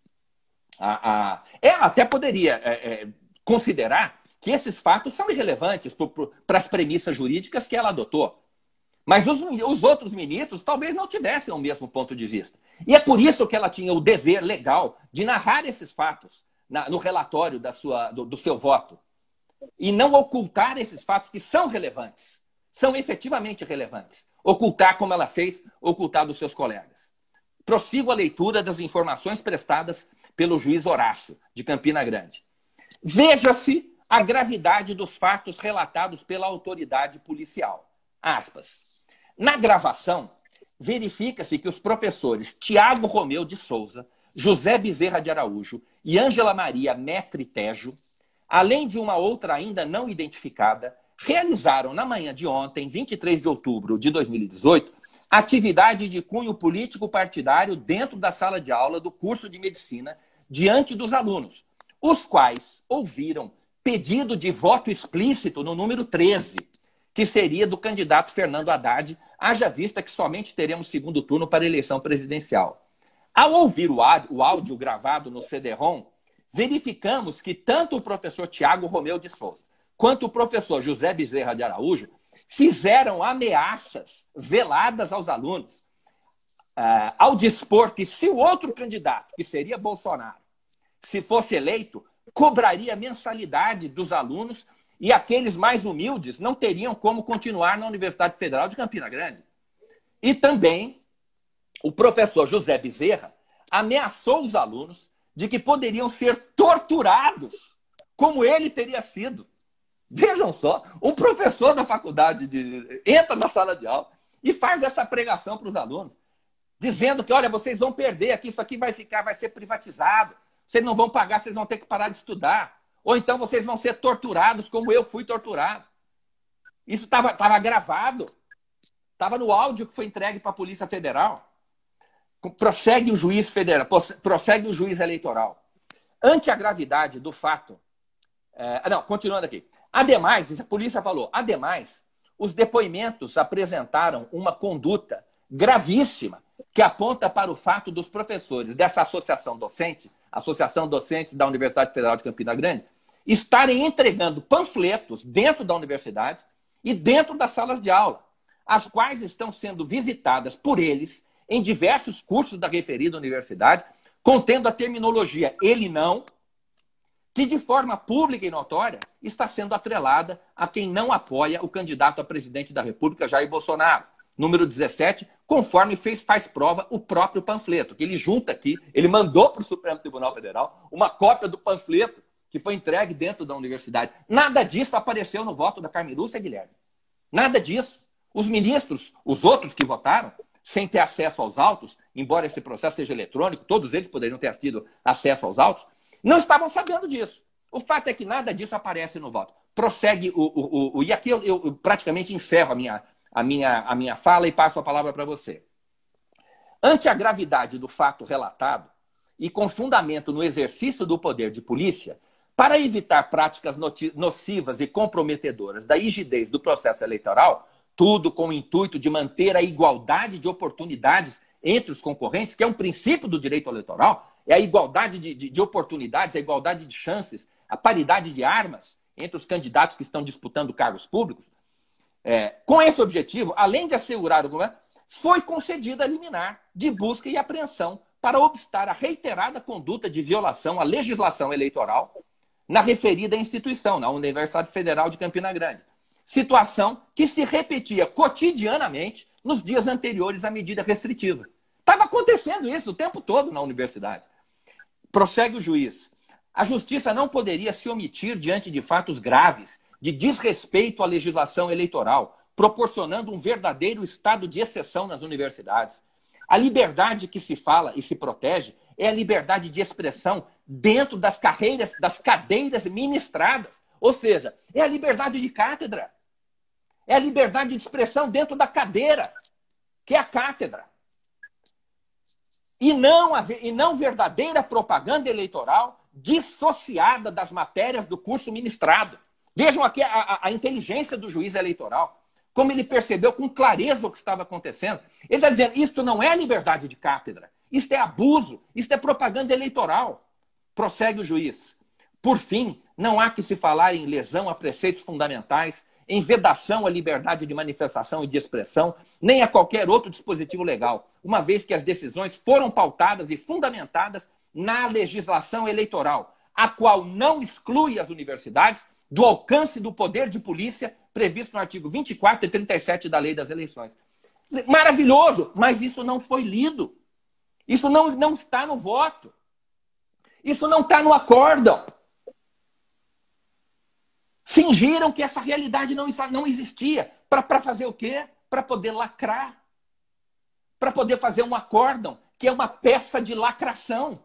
Ela até poderia considerar que esses fatos são irrelevantes para as premissas jurídicas que ela adotou. Mas os outros ministros talvez não tivessem o mesmo ponto de vista. E é por isso que ela tinha o dever legal de narrar esses fatos no relatório do seu voto. E não ocultar esses fatos que são relevantes. São efetivamente relevantes. Ocultar como ela fez, ocultar dos seus colegas. Prossigo a leitura das informações prestadas pelo juiz Horácio, de Campina Grande. Veja-se a gravidade dos fatos relatados pela autoridade policial. Aspas. Na gravação, verifica-se que os professores Tiago Romeu de Souza, José Bezerra de Araújo e Ângela Maria Metri Tejo, além de uma outra ainda não identificada, realizaram na manhã de ontem, 23 de outubro de 2018, atividade de cunho político partidário dentro da sala de aula do curso de medicina diante dos alunos, os quais ouviram pedido de voto explícito no número 13, que seria do candidato Fernando Haddad, haja vista que somente teremos segundo turno para a eleição presidencial. Ao ouvir o áudio gravado no CD-ROM, verificamos que tanto o professor Tiago Romeu de Souza quanto o professor José Bezerra de Araújo fizeram ameaças veladas aos alunos, ao dispor que se o outro candidato, que seria Bolsonaro, se fosse eleito, cobraria mensalidade dos alunos e aqueles mais humildes não teriam como continuar na Universidade Federal de Campina Grande. E também o professor José Bezerra ameaçou os alunos de que poderiam ser torturados, como ele teria sido. Vejam só, um professor da faculdade entra na sala de aula e faz essa pregação para os alunos, dizendo que, olha, vocês vão perder aqui, isso aqui vai ser privatizado, vocês não vão pagar, vocês vão ter que parar de estudar. Ou então vocês vão ser torturados como eu fui torturado. Isso estava gravado. Estava no áudio que foi entregue para a Polícia Federal. Prossegue o juiz federal, prossegue o juiz eleitoral. Ante a gravidade do fato... continuando aqui. Ademais, a polícia falou, ademais, os depoimentos apresentaram uma conduta gravíssima que aponta para o fato dos professores dessa associação docente, Associação Docentes da Universidade Federal de Campina Grande, estarem entregando panfletos dentro da universidade e dentro das salas de aula, as quais estão sendo visitadas por eles em diversos cursos da referida universidade, contendo a terminologia ele não, que de forma pública e notória está sendo atrelada a quem não apoia o candidato a presidente da República, Jair Bolsonaro. Número 17, conforme faz prova o próprio panfleto, que ele junta aqui, ele mandou para o Supremo Tribunal Federal uma cópia do panfleto que foi entregue dentro da universidade. Nada disso apareceu no voto da Carmen Lúcia, Guilherme. Nada disso. Os ministros, os outros que votaram, sem ter acesso aos autos, embora esse processo seja eletrônico, todos eles poderiam ter tido acesso aos autos, não estavam sabendo disso. O fato é que nada disso aparece no voto. Prossegue e aqui eu praticamente encerro a minha fala e passo a palavra para você. Ante a gravidade do fato relatado e com fundamento no exercício do poder de polícia, para evitar práticas nocivas e comprometedoras da rigidez do processo eleitoral, tudo com o intuito de manter a igualdade de oportunidades entre os concorrentes, que é um princípio do direito eleitoral, é a igualdade de oportunidades, a igualdade de chances, a paridade de armas entre os candidatos que estão disputando cargos públicos. Com esse objetivo, além de assegurar o governo, foi concedida a liminar de busca e apreensão para obstar a reiterada conduta de violação à legislação eleitoral na referida instituição, na Universidade Federal de Campina Grande. Situação que se repetia cotidianamente nos dias anteriores à medida restritiva. Estava acontecendo isso o tempo todo na universidade. Prossegue o juiz. A justiça não poderia se omitir diante de fatos graves de desrespeito à legislação eleitoral, proporcionando um verdadeiro estado de exceção nas universidades. A liberdade que se fala e se protege é a liberdade de expressão dentro das cadeiras ministradas. Ou seja, é a liberdade de cátedra. É a liberdade de expressão dentro da cadeira, que é a cátedra. E não verdadeira propaganda eleitoral dissociada das matérias do curso ministrado. Vejam aqui a inteligência do juiz eleitoral, como ele percebeu com clareza o que estava acontecendo. Ele está dizendo, isto não é liberdade de cátedra, isto é abuso, isto é propaganda eleitoral. Prossegue o juiz. Por fim, não há que se falar em lesão a preceitos fundamentais, em vedação à liberdade de manifestação e de expressão, nem a qualquer outro dispositivo legal, uma vez que as decisões foram pautadas e fundamentadas na legislação eleitoral, a qual não exclui as universidades do alcance do poder de polícia previsto no artigo 24 e 37 da Lei das Eleições. Maravilhoso, mas isso não foi lido. Isso não está no voto. Isso não está no acórdão. Fingiram que essa realidade não existia. Para fazer o quê? Para poder lacrar. Para poder fazer um acórdão, que é uma peça de lacração.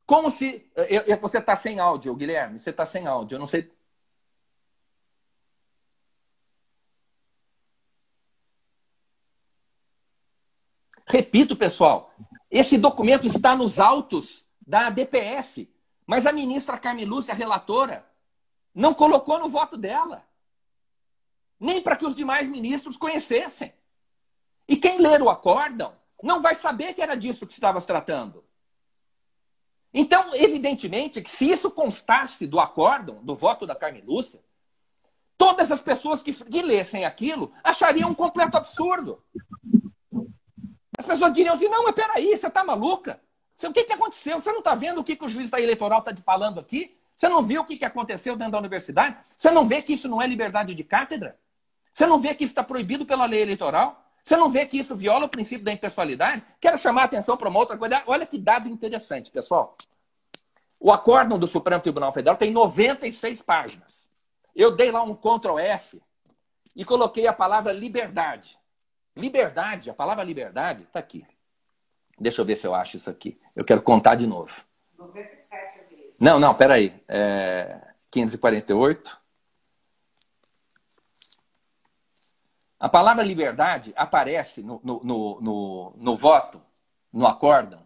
Como se... Você está sem áudio, Guilherme. Você está sem áudio. Eu não sei... Repito, pessoal. Esse documento está nos autos da DPF. Mas a ministra Carmen Lúcia, a relatora, não colocou no voto dela. Nem para que os demais ministros conhecessem. E quem ler o acórdão não vai saber que era disso que estava se tratando. Então, evidentemente, que se isso constasse do acórdão, do voto da Carmen Lúcia, todas as pessoas que lessem aquilo achariam um completo absurdo. As pessoas diriam assim, não, mas peraí, você está maluca? O que aconteceu? Você não está vendo o que o juiz eleitoral está falando aqui? Você não viu o que aconteceu dentro da universidade? Você não vê que isso não é liberdade de cátedra? Você não vê que isso está proibido pela lei eleitoral? Você não vê que isso viola o princípio da impessoalidade? Quero chamar a atenção para uma outra coisa. Olha que dado interessante, pessoal. O acórdão do Supremo Tribunal Federal tem 96 páginas. Eu dei lá um Ctrl F e coloquei a palavra liberdade. Liberdade, a palavra liberdade está aqui. Deixa eu ver se eu acho isso aqui. Eu quero contar de novo. 97 eu vi. Não, peraí. 548. A palavra liberdade aparece no voto, no acórdão.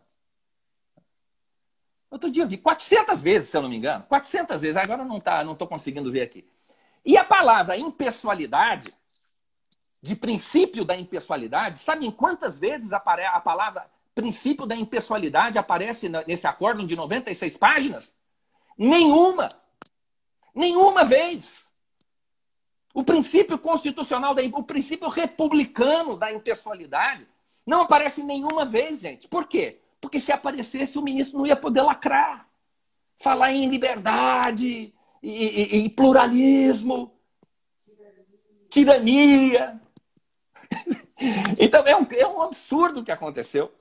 Outro dia eu vi 400 vezes, se eu não me engano. 400 vezes. Agora não estou conseguindo ver aqui. E a palavra impessoalidade, de princípio da impessoalidade, sabe em quantas vezes a palavra princípio da impessoalidade aparece nesse acórdão de 96 páginas? Nenhuma! Nenhuma vez! O princípio constitucional, o princípio republicano da impessoalidade não aparece nenhuma vez, gente. Por quê? Porque se aparecesse, o ministro não ia poder lacrar. Falar em liberdade, e pluralismo, tirania. Então, é um absurdo o que aconteceu.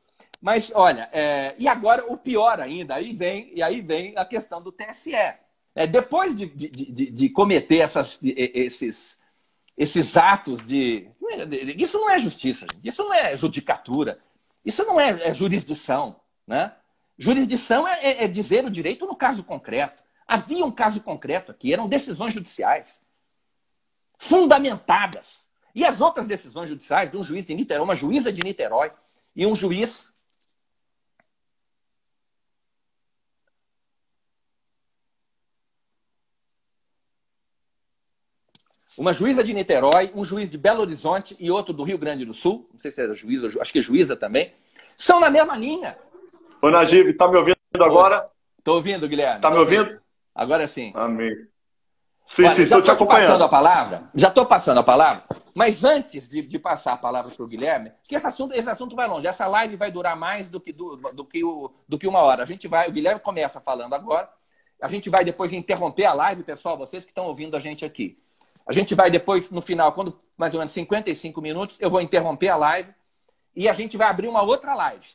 Mas, olha, e agora o pior ainda, aí vem a questão do TSE. Depois de cometer esses atos de... Isso não é justiça, gente. Isso não é judicatura. Isso não é jurisdição. Né? Jurisdição é dizer o direito no caso concreto. Havia um caso concreto aqui, eram decisões judiciais fundamentadas. E as outras decisões judiciais de um juiz de Niterói, uma juíza de Niterói e um juiz... Uma juíza de Niterói, um juiz de Belo Horizonte e outro do Rio Grande do Sul, não sei se era juíza, acho que é juíza também, são na mesma linha. Ô, Najib, tá me ouvindo agora? Tô ouvindo, Guilherme. Tá me ouvindo? Agora sim. Amém. Sim, Olha, estou te acompanhando. Já estou passando a palavra, mas antes de passar a palavra para o Guilherme, que esse assunto vai longe, essa live vai durar mais do que uma hora. O Guilherme começa falando agora, a gente vai depois interromper a live, pessoal, vocês que estão ouvindo a gente aqui. A gente vai depois, no final, quando mais ou menos 55 minutos, eu vou interromper a live e a gente vai abrir uma outra live.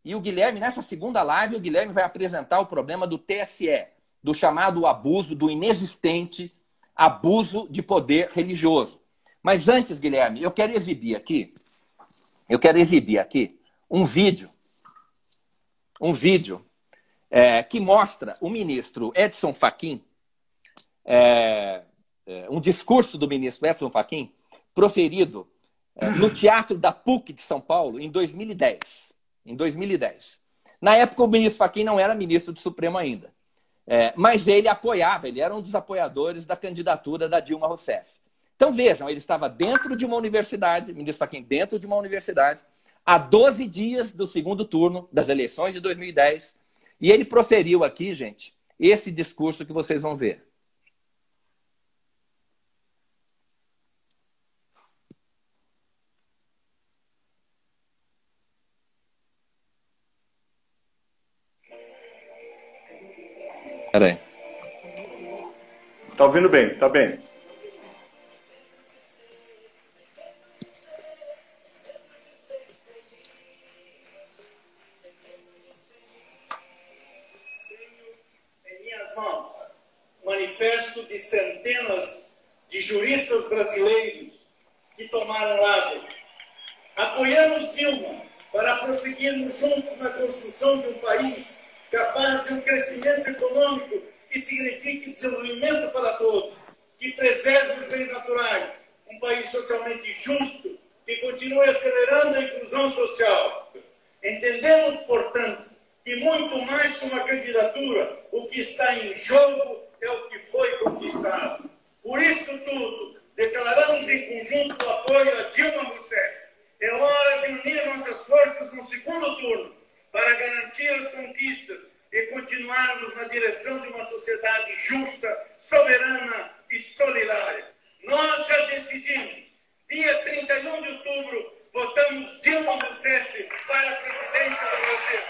E o Guilherme, nessa segunda live, o Guilherme vai apresentar o problema do TSE, do chamado abuso, do inexistente abuso de poder religioso. Mas antes, Guilherme, eu quero exibir aqui um vídeo que mostra o ministro Edson Fachin, um discurso do ministro Edson Fachin proferido no Teatro da PUC de São Paulo em 2010. Na época, o ministro Fachin não era ministro do Supremo ainda. Mas ele era um dos apoiadores da candidatura da Dilma Rousseff. Então vejam, ele estava dentro de uma universidade, ministro Fachin dentro de uma universidade, há 12 dias do segundo turno das eleições de 2010, e ele proferiu aqui, gente, esse discurso que vocês vão ver. Peraí. Tá ouvindo bem, tá bem. Em minhas mãos, manifesto de centenas de juristas brasileiros que tomaram lado. Apoiamos Dilma para prosseguirmos juntos na construção de um país capaz de um crescimento econômico que signifique desenvolvimento para todos, que preserve os bens naturais, um país socialmente justo, que continue acelerando a inclusão social. Entendemos, portanto, que muito mais que uma candidatura, o que está em jogo é o que foi conquistado. Por isso tudo, declaramos em conjunto o apoio a Dilma Rousseff. É hora de unir nossas forças no segundo turno, para garantir as conquistas e continuarmos na direção de uma sociedade justa, soberana e solidária. Nós já decidimos, dia 31 de outubro, votamos Dilma Rousseff para a presidência do Brasil.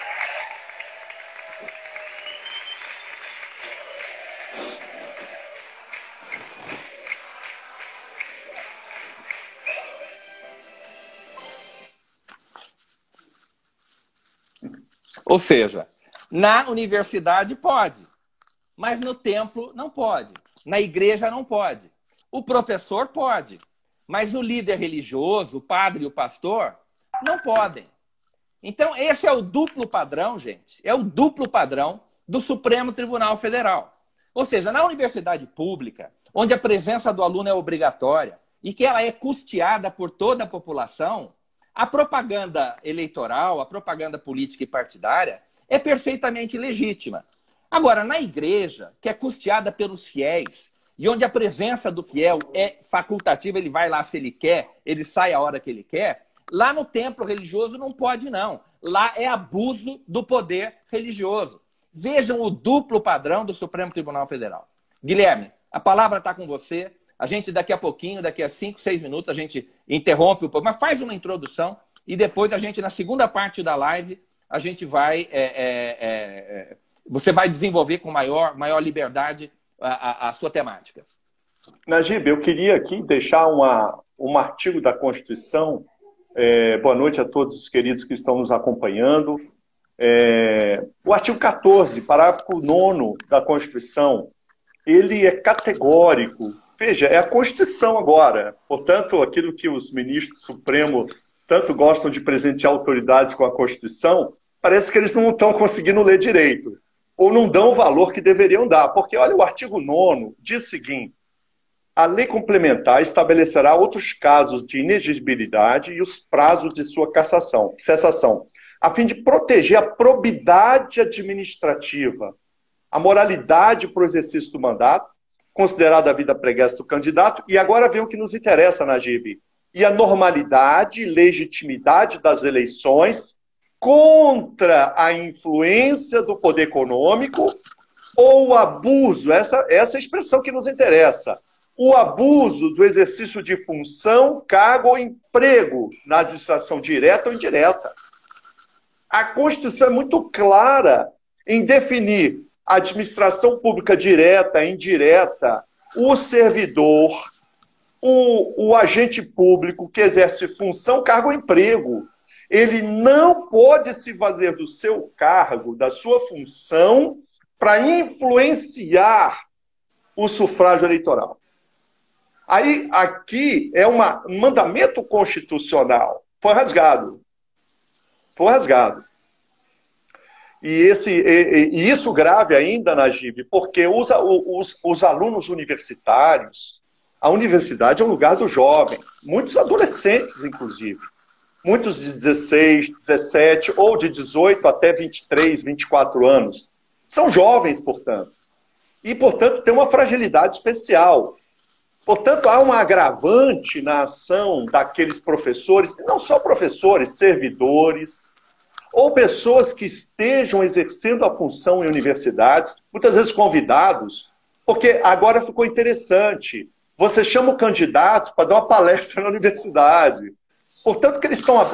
Ou seja, na universidade pode, mas no templo não pode. Na igreja não pode. O professor pode, mas o líder religioso, o padre e o pastor, não podem. Então, esse é o duplo padrão, gente. É o duplo padrão do Supremo Tribunal Federal. Ou seja, na universidade pública, onde a presença do aluno é obrigatória e que ela é custeada por toda a população, a propaganda eleitoral, a propaganda política e partidária é perfeitamente legítima. Agora, na igreja, que é custeada pelos fiéis, e onde a presença do fiel é facultativa, ele vai lá se ele quer, ele sai a hora que ele quer, lá no templo religioso não pode, não. Lá é abuso do poder religioso. Vejam o duplo padrão do Supremo Tribunal Federal. Guilherme, a palavra está com você. A gente, daqui a pouquinho, daqui a 5, 6 minutos, a gente interrompe um pouco, mas faz uma introdução e depois a gente, na segunda parte da live, a gente vai... você vai desenvolver com maior liberdade a sua temática. Najib, eu queria aqui deixar um artigo da Constituição. Boa noite a todos os queridos que estão nos acompanhando. O artigo 14, parágrafo 9º da Constituição, ele é categórico. Veja, é a Constituição agora. Portanto, aquilo que os ministros do Supremo tanto gostam de presentear autoridades com a Constituição, parece que eles não estão conseguindo ler direito. Ou não dão o valor que deveriam dar. Porque, olha, o artigo 9º diz o seguinte: a lei complementar estabelecerá outros casos de inexigibilidade e os prazos de sua cessação, a fim de proteger a probidade administrativa, a moralidade para o exercício do mandato, considerada a vida pregressa do candidato, e agora vem o que nos interessa, Najib, e a normalidade e legitimidade das eleições contra a influência do poder econômico ou o abuso, essa é a expressão que nos interessa, o abuso do exercício de função, cargo ou emprego na administração direta ou indireta. A Constituição é muito clara em definir a administração pública direta, indireta, o servidor, o agente público que exerce função, cargo ou emprego. Ele não pode se valer do seu cargo, da sua função, para influenciar o sufrágio eleitoral. Aí, aqui é um mandamento constitucional. Foi rasgado. Foi rasgado. E isso grave ainda, Najib, porque os alunos universitários, a universidade é um lugar dos jovens, muitos adolescentes, inclusive. Muitos de 16, 17 ou de 18 até 23, 24 anos. São jovens, portanto. E, portanto, tem uma fragilidade especial. Portanto, há um agravante na ação daqueles professores, não só professores, servidores, ou pessoas que estejam exercendo a função em universidades, muitas vezes convidados, porque agora ficou interessante. Você chama o candidato para dar uma palestra na universidade. Portanto,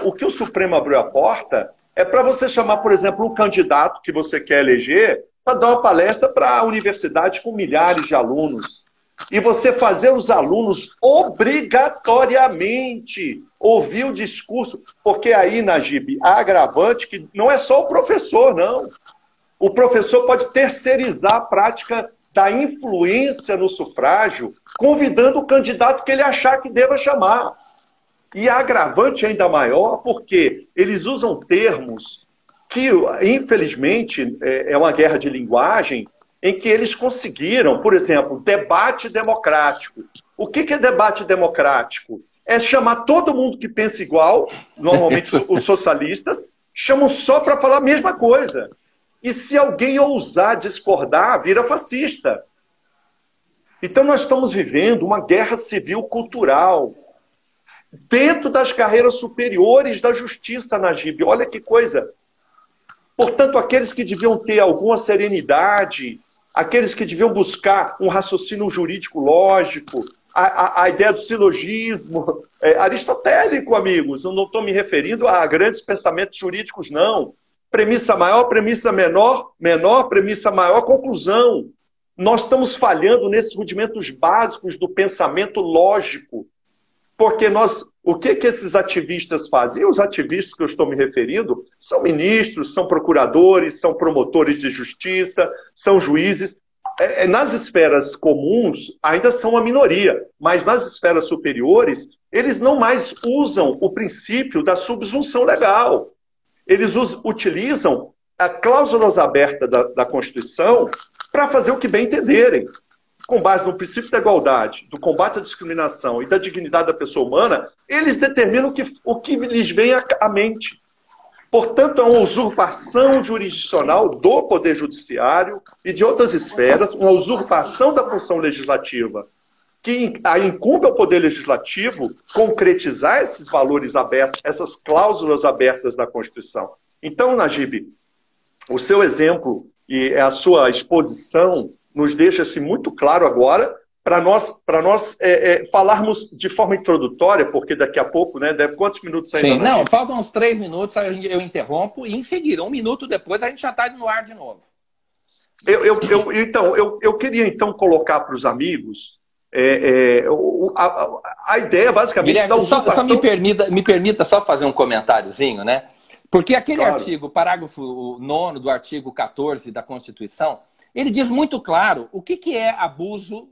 o que o Supremo abriu a porta é para você chamar, por exemplo, um candidato que você quer eleger para dar uma palestra para a universidade com milhares de alunos. E você fazer os alunos obrigatoriamente ouvir o discurso. Porque aí, Najib, há agravante que não é só o professor, não. O professor pode terceirizar a prática da influência no sufrágio, convidando o candidato que ele achar que deva chamar. E há agravante ainda maior porque eles usam termos que, infelizmente, é uma guerra de linguagem, em que eles conseguiram, por exemplo, debate democrático. O que é debate democrático? É chamar todo mundo que pensa igual, normalmente os socialistas, chamam só para falar a mesma coisa. E se alguém ousar discordar, vira fascista. Então nós estamos vivendo uma guerra civil cultural dentro das carreiras superiores da justiça, Najib. Olha que coisa. Portanto, aqueles que deviam ter alguma serenidade, aqueles que deviam buscar um raciocínio jurídico lógico, a ideia do silogismo aristotélico, amigos. Eu não estou me referindo a grandes pensamentos jurídicos, não. Premissa maior, premissa menor, menor, premissa maior, conclusão. Nós estamos falhando nesses rudimentos básicos do pensamento lógico. Porque o que esses ativistas fazem? E os ativistas que eu estou me referindo são ministros, são procuradores, são promotores de justiça, são juízes. Nas esferas comuns, ainda são a minoria, mas nas esferas superiores, eles não mais usam o princípio da subsunção legal. Eles utilizam as cláusulas abertas da Constituição para fazer o que bem entenderem. Com base no princípio da igualdade, do combate à discriminação e da dignidade da pessoa humana, eles determinam o que lhes vem à mente. Portanto, é uma usurpação jurisdicional do Poder Judiciário e de outras esferas, uma usurpação da função legislativa, que incumbe ao Poder Legislativo concretizar esses valores abertos, essas cláusulas abertas da Constituição. Então, Najib, o seu exemplo e a sua exposição nos deixa-se muito claro agora para nós falarmos de forma introdutória, porque daqui a pouco, né, deve quantos minutos ainda? Sim, não, faltam uns 3 minutos, aí eu interrompo, e em seguida, 1 minuto depois, a gente já está no ar de novo. Eu queria, então, colocar para os amigos a ideia, basicamente, Guilherme, da usurpação... só me permita só fazer um comentáriozinho, né? Porque aquele artigo, parágrafo 9º do artigo 14 da Constituição, ele diz muito claro o que é abuso,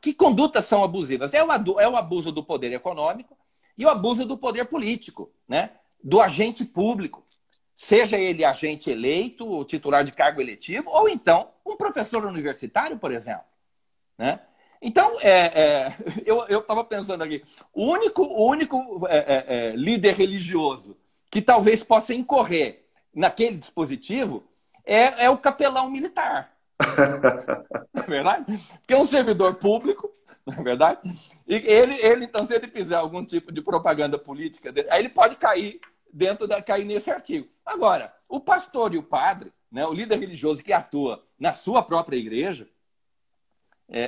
que condutas são abusivas. É o abuso do poder econômico e o abuso do poder político, né? Do agente público. Seja ele agente eleito, titular de cargo eletivo, ou então um professor universitário, por exemplo. Né? Então, eu estava pensando aqui, o único líder religioso que talvez possa incorrer naquele dispositivo é o capelão militar. Não é verdade? Que é um servidor público, não é verdade? E ele, então, se ele fizer algum tipo de propaganda política, aí ele pode cair cair nesse artigo. Agora, o pastor e o padre, né, o líder religioso que atua na sua própria igreja,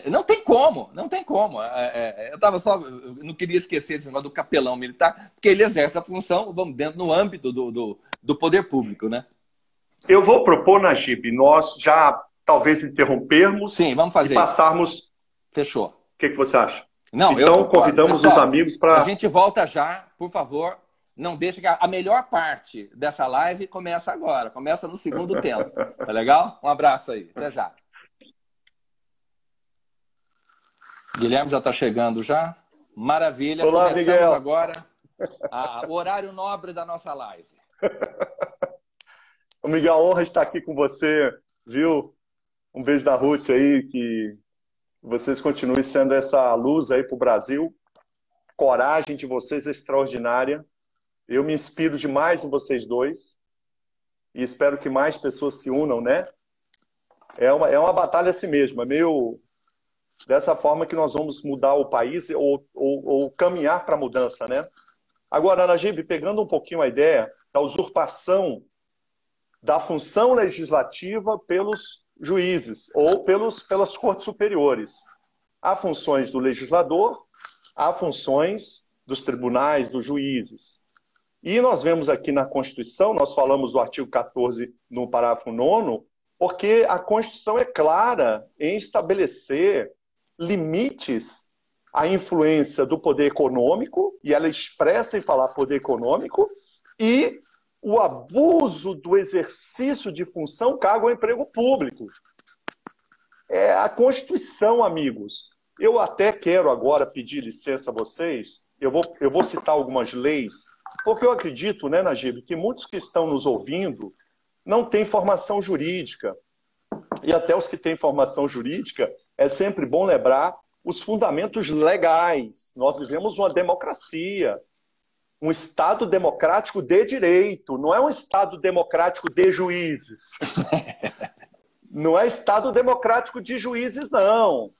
não tem como, não tem como. Eu não queria esquecer esse negócio do capelão militar, porque ele exerce a função, vamos, dentro no âmbito do poder público, né? Eu vou propor, Najib, nós já talvez interrompermos. Sim, vamos fazer e passarmos. Isso. Fechou. O que você acha? Não, então, convidamos pessoal, os amigos para. A gente volta já, por favor. Não deixe que a melhor parte dessa live começa agora. Começa no segundo tempo. Tá legal? Um abraço aí. Até já. Guilherme já está chegando já. Maravilha. Olá, começamos Miguel. Agora o horário nobre da nossa live. Miguel, honra estar aqui com você, viu? Um beijo da Ruth aí, que vocês continuem sendo essa luz aí para o Brasil. Coragem de vocês é extraordinária. Eu me inspiro demais em vocês dois e espero que mais pessoas se unam, né? É uma batalha assim mesmo, é meio dessa forma que nós vamos mudar o país ou caminhar para a mudança, né? Agora, Najib, pegando um pouquinho a ideia da usurpação da função legislativa pelos juízes ou pelas cortes superiores. Há funções do legislador, há funções dos tribunais, dos juízes. E nós vemos aqui na Constituição, nós falamos do artigo 14 no parágrafo 9º, porque a Constituição é clara em estabelecer limites à influência do poder econômico, e ela expressa em falar poder econômico, e o abuso do exercício de função cargo ao emprego público. É a Constituição, amigos. Eu até quero agora pedir licença a vocês, eu vou citar algumas leis, porque eu acredito, né, Najib, que muitos que estão nos ouvindo não têm formação jurídica. E até os que têm formação jurídica, é sempre bom lembrar os fundamentos legais. Nós vivemos uma democracia, um Estado democrático de direito, não é um Estado democrático de juízes. Não é Estado democrático de juízes, não.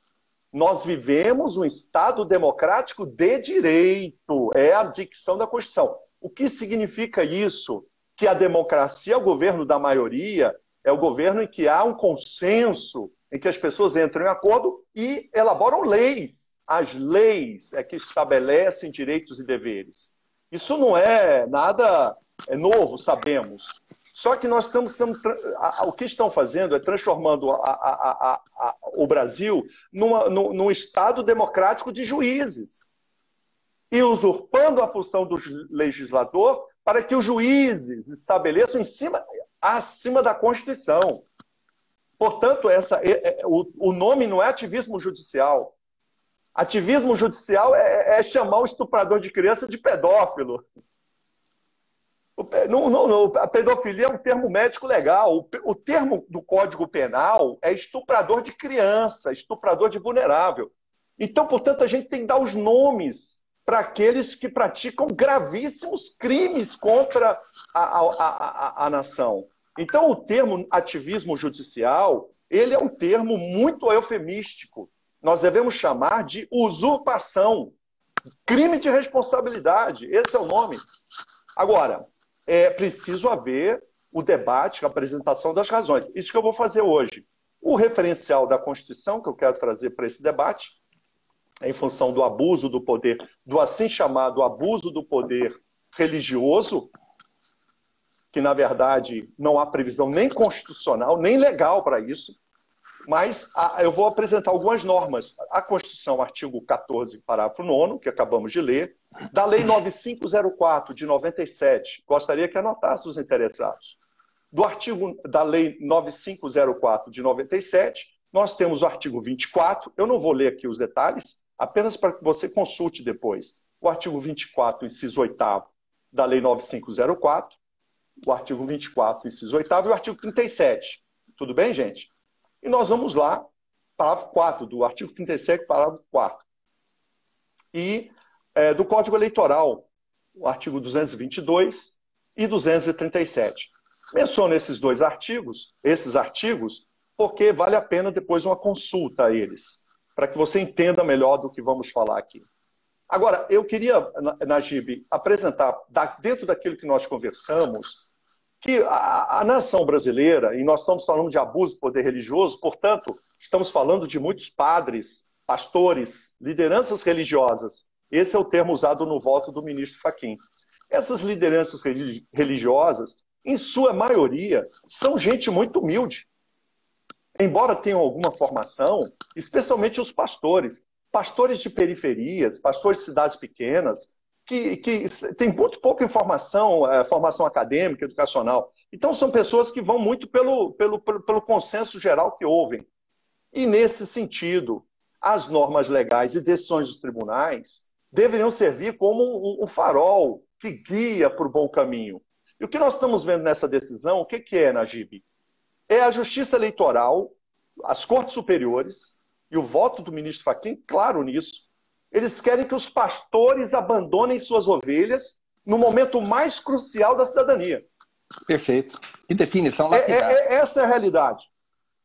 Nós vivemos um Estado democrático de direito, é a dicção da Constituição. O que significa isso? Que a democracia é o governo da maioria, é o governo em que há um consenso em que as pessoas entram em acordo e elaboram leis. As leis é que estabelecem direitos e deveres. Isso não é nada novo, sabemos. Só que nós estamos o que estão fazendo é transformando o Brasil num Estado democrático de juízes e usurpando a função do legislador para que os juízes estabeleçam acima da Constituição. Portanto, o nome não é ativismo judicial. Ativismo judicial é chamar o estuprador de criança de pedófilo. Não, a pedofilia é um termo médico legal. O termo do Código Penal é estuprador de criança, estuprador de vulnerável. Então, portanto, a gente tem que dar os nomes para aqueles que praticam gravíssimos crimes contra a nação. Então, o termo ativismo judicial, ele é um termo muito eufemístico. Nós devemos chamar de usurpação, crime de responsabilidade. Esse é o nome. Agora, é preciso haver o debate, a apresentação das razões. Isso que eu vou fazer hoje. O referencial da Constituição, que eu quero trazer para esse debate, em função do abuso do poder, do assim chamado abuso do poder religioso, que, na verdade, não há previsão nem constitucional, nem legal para isso, mas eu vou apresentar algumas normas. A Constituição, artigo 14, parágrafo 9º, que acabamos de ler, da Lei 9504, de 97, gostaria que anotasse os interessados. Da Lei 9504, de 97, nós temos o artigo 24, eu não vou ler aqui os detalhes, apenas para que você consulte depois. O artigo 24, inciso 8º, da Lei 9504, o artigo 24, inciso 8º, e o artigo 37. Tudo bem, gente? E nós vamos lá, parágrafo 4 do artigo 37, parágrafo 4. E do Código Eleitoral, o artigo 222 e 237. Menciono esses artigos, porque vale a pena depois uma consulta a eles, para que você entenda melhor do que vamos falar aqui. Agora, eu queria, Najib, apresentar, dentro daquilo que nós conversamos, que a nação brasileira, e nós estamos falando de abuso do poder religioso, portanto, estamos falando de muitos padres, pastores, lideranças religiosas. Esse é o termo usado no voto do ministro Fachin. Essas lideranças religiosas, em sua maioria, são gente muito humilde. Embora tenham alguma formação, especialmente os pastores de periferias, pastores de cidades pequenas, que têm muito pouca informação, formação acadêmica, educacional. Então, são pessoas que vão muito pelo consenso geral que ouvem. E, nesse sentido, as normas legais e decisões dos tribunais deveriam servir como um farol que guia para o bom caminho. E o que nós estamos vendo nessa decisão, o que é, Najib? É a Justiça Eleitoral, as Cortes Superiores e o voto do ministro Fachin, claro nisso. Eles querem que os pastores abandonem suas ovelhas no momento mais crucial da cidadania. Perfeito. Que definição lapidar. Essa é a realidade.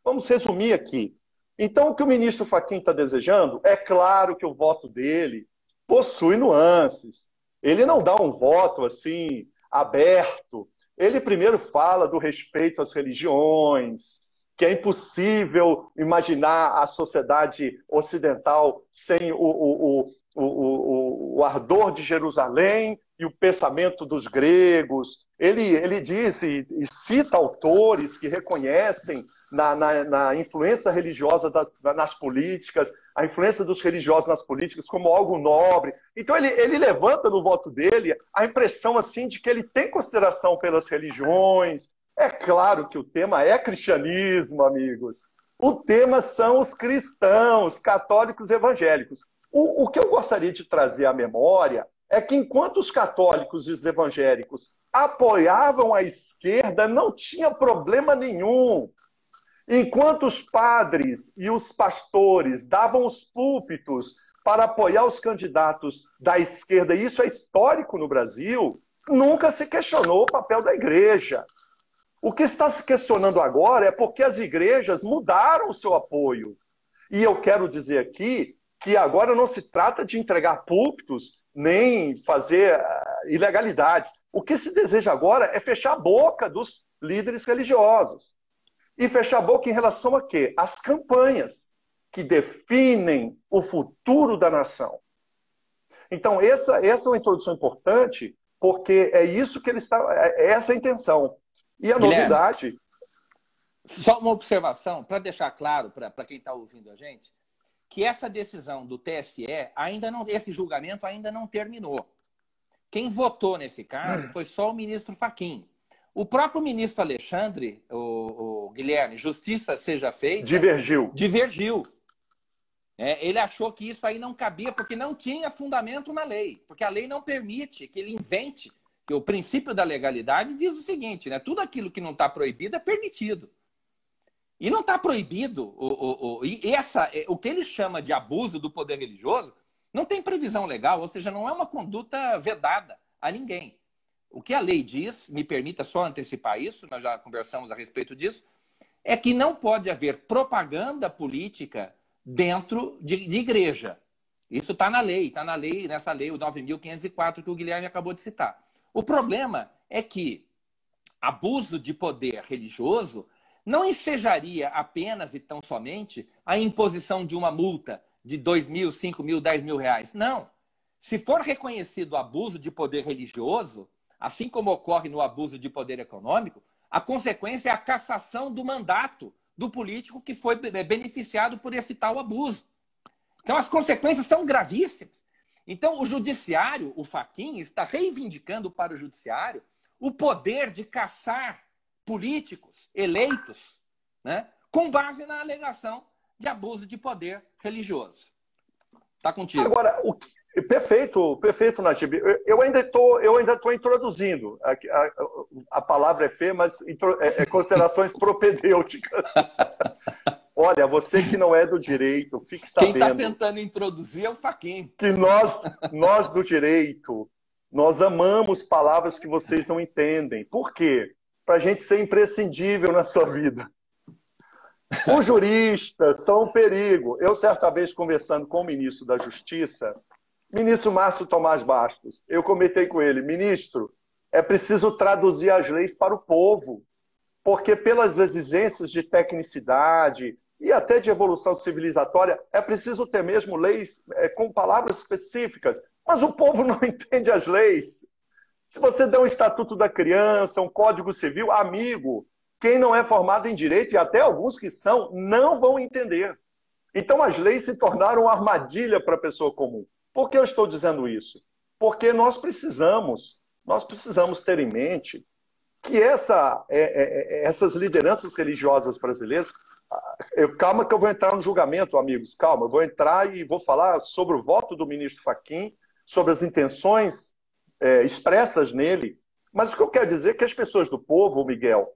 Vamos resumir aqui. Então, o que o ministro Fachin está desejando, é claro que o voto dele possui nuances. Ele não dá um voto assim, aberto. Ele primeiro fala do respeito às religiões, que é impossível imaginar a sociedade ocidental sem o ardor de Jerusalém e o pensamento dos gregos. Ele diz e cita autores que reconhecem na influência religiosa nas políticas, a influência dos religiosos nas políticas como algo nobre. Então ele levanta no voto dele a impressão assim, de que ele tem consideração pelas religiões. É claro que o tema é cristianismo, amigos. O tema são os cristãos, católicos e evangélicos. O que eu gostaria de trazer à memória é que enquanto os católicos e os evangélicos apoiavam a esquerda, não tinha problema nenhum. Enquanto os padres e os pastores davam os púlpitos para apoiar os candidatos da esquerda, e isso é histórico no Brasil, nunca se questionou o papel da igreja. O que está se questionando agora é porque as igrejas mudaram o seu apoio. E eu quero dizer aqui que agora não se trata de entregar púlpitos nem fazer ilegalidades. O que se deseja agora é fechar a boca dos líderes religiosos. E fechar a boca em relação a quê? As campanhas que definem o futuro da nação. Então, essa é uma introdução importante, porque é isso que ele está... É essa a intenção. E a Guilherme, novidade... Só uma observação, para deixar claro para quem está ouvindo a gente, que essa decisão do TSE, esse julgamento ainda não terminou. Quem votou nesse caso foi só o ministro Fachin. O próprio ministro Alexandre, o Guilherme, justiça seja feita... Divergiu. Ele achou que isso aí não cabia, porque não tinha fundamento na lei. Porque a lei não permite que ele invente. Que o princípio da legalidade diz o seguinte, né? Tudo aquilo que não está proibido é permitido. E não está proibido. O que ele chama de abuso do poder religioso não tem previsão legal, ou seja, não é uma conduta vedada a ninguém. O que a lei diz, me permita só antecipar isso, nós já conversamos a respeito disso, é que não pode haver propaganda política dentro de igreja. Isso está na lei, nessa lei, o 9.504, que o Guilherme acabou de citar. O problema é que abuso de poder religioso não ensejaria apenas e tão somente a imposição de uma multa de 2 mil, 5 mil, 10 mil reais. Não. Se for reconhecido abuso de poder religioso, assim como ocorre no abuso de poder econômico, a consequência é a cassação do mandato do político que foi beneficiado por esse tal abuso. Então, as consequências são gravíssimas. Então, o judiciário, o Fachin, está reivindicando para o judiciário o poder de cassar políticos eleitos, né, com base na alegação de abuso de poder religioso. Está contigo. Agora, perfeito, Najib. Eu ainda estou introduzindo. A palavra é feia, mas considerações propedêuticas. Olha, você que não é do direito, fique sabendo... Quem está tentando introduzir é o Fachin. Que nós do direito, nós amamos palavras que vocês não entendem. Por quê? Para a gente ser imprescindível na sua vida. Os juristas são um perigo. Eu, certa vez, conversando com o ministro da Justiça, ministro Márcio Tomás Bastos, eu comentei com ele, ministro, é preciso traduzir as leis para o povo, porque pelas exigências de tecnicidade e até de evolução civilizatória, é preciso ter mesmo leis com palavras específicas, mas o povo não entende as leis. Se você der um Estatuto da Criança, um Código Civil, amigo, quem não é formado em direito, e até alguns que são, não vão entender. Então as leis se tornaram uma armadilha para a pessoa comum. Por que eu estou dizendo isso? Porque nós precisamos ter em mente que essas lideranças religiosas brasileiras... Calma que eu vou entrar no julgamento, amigos, calma. Eu vou entrar e vou falar sobre o voto do ministro Fachin, sobre as intenções expressas nele. Mas o que eu quero dizer é que as pessoas do povo, Miguel,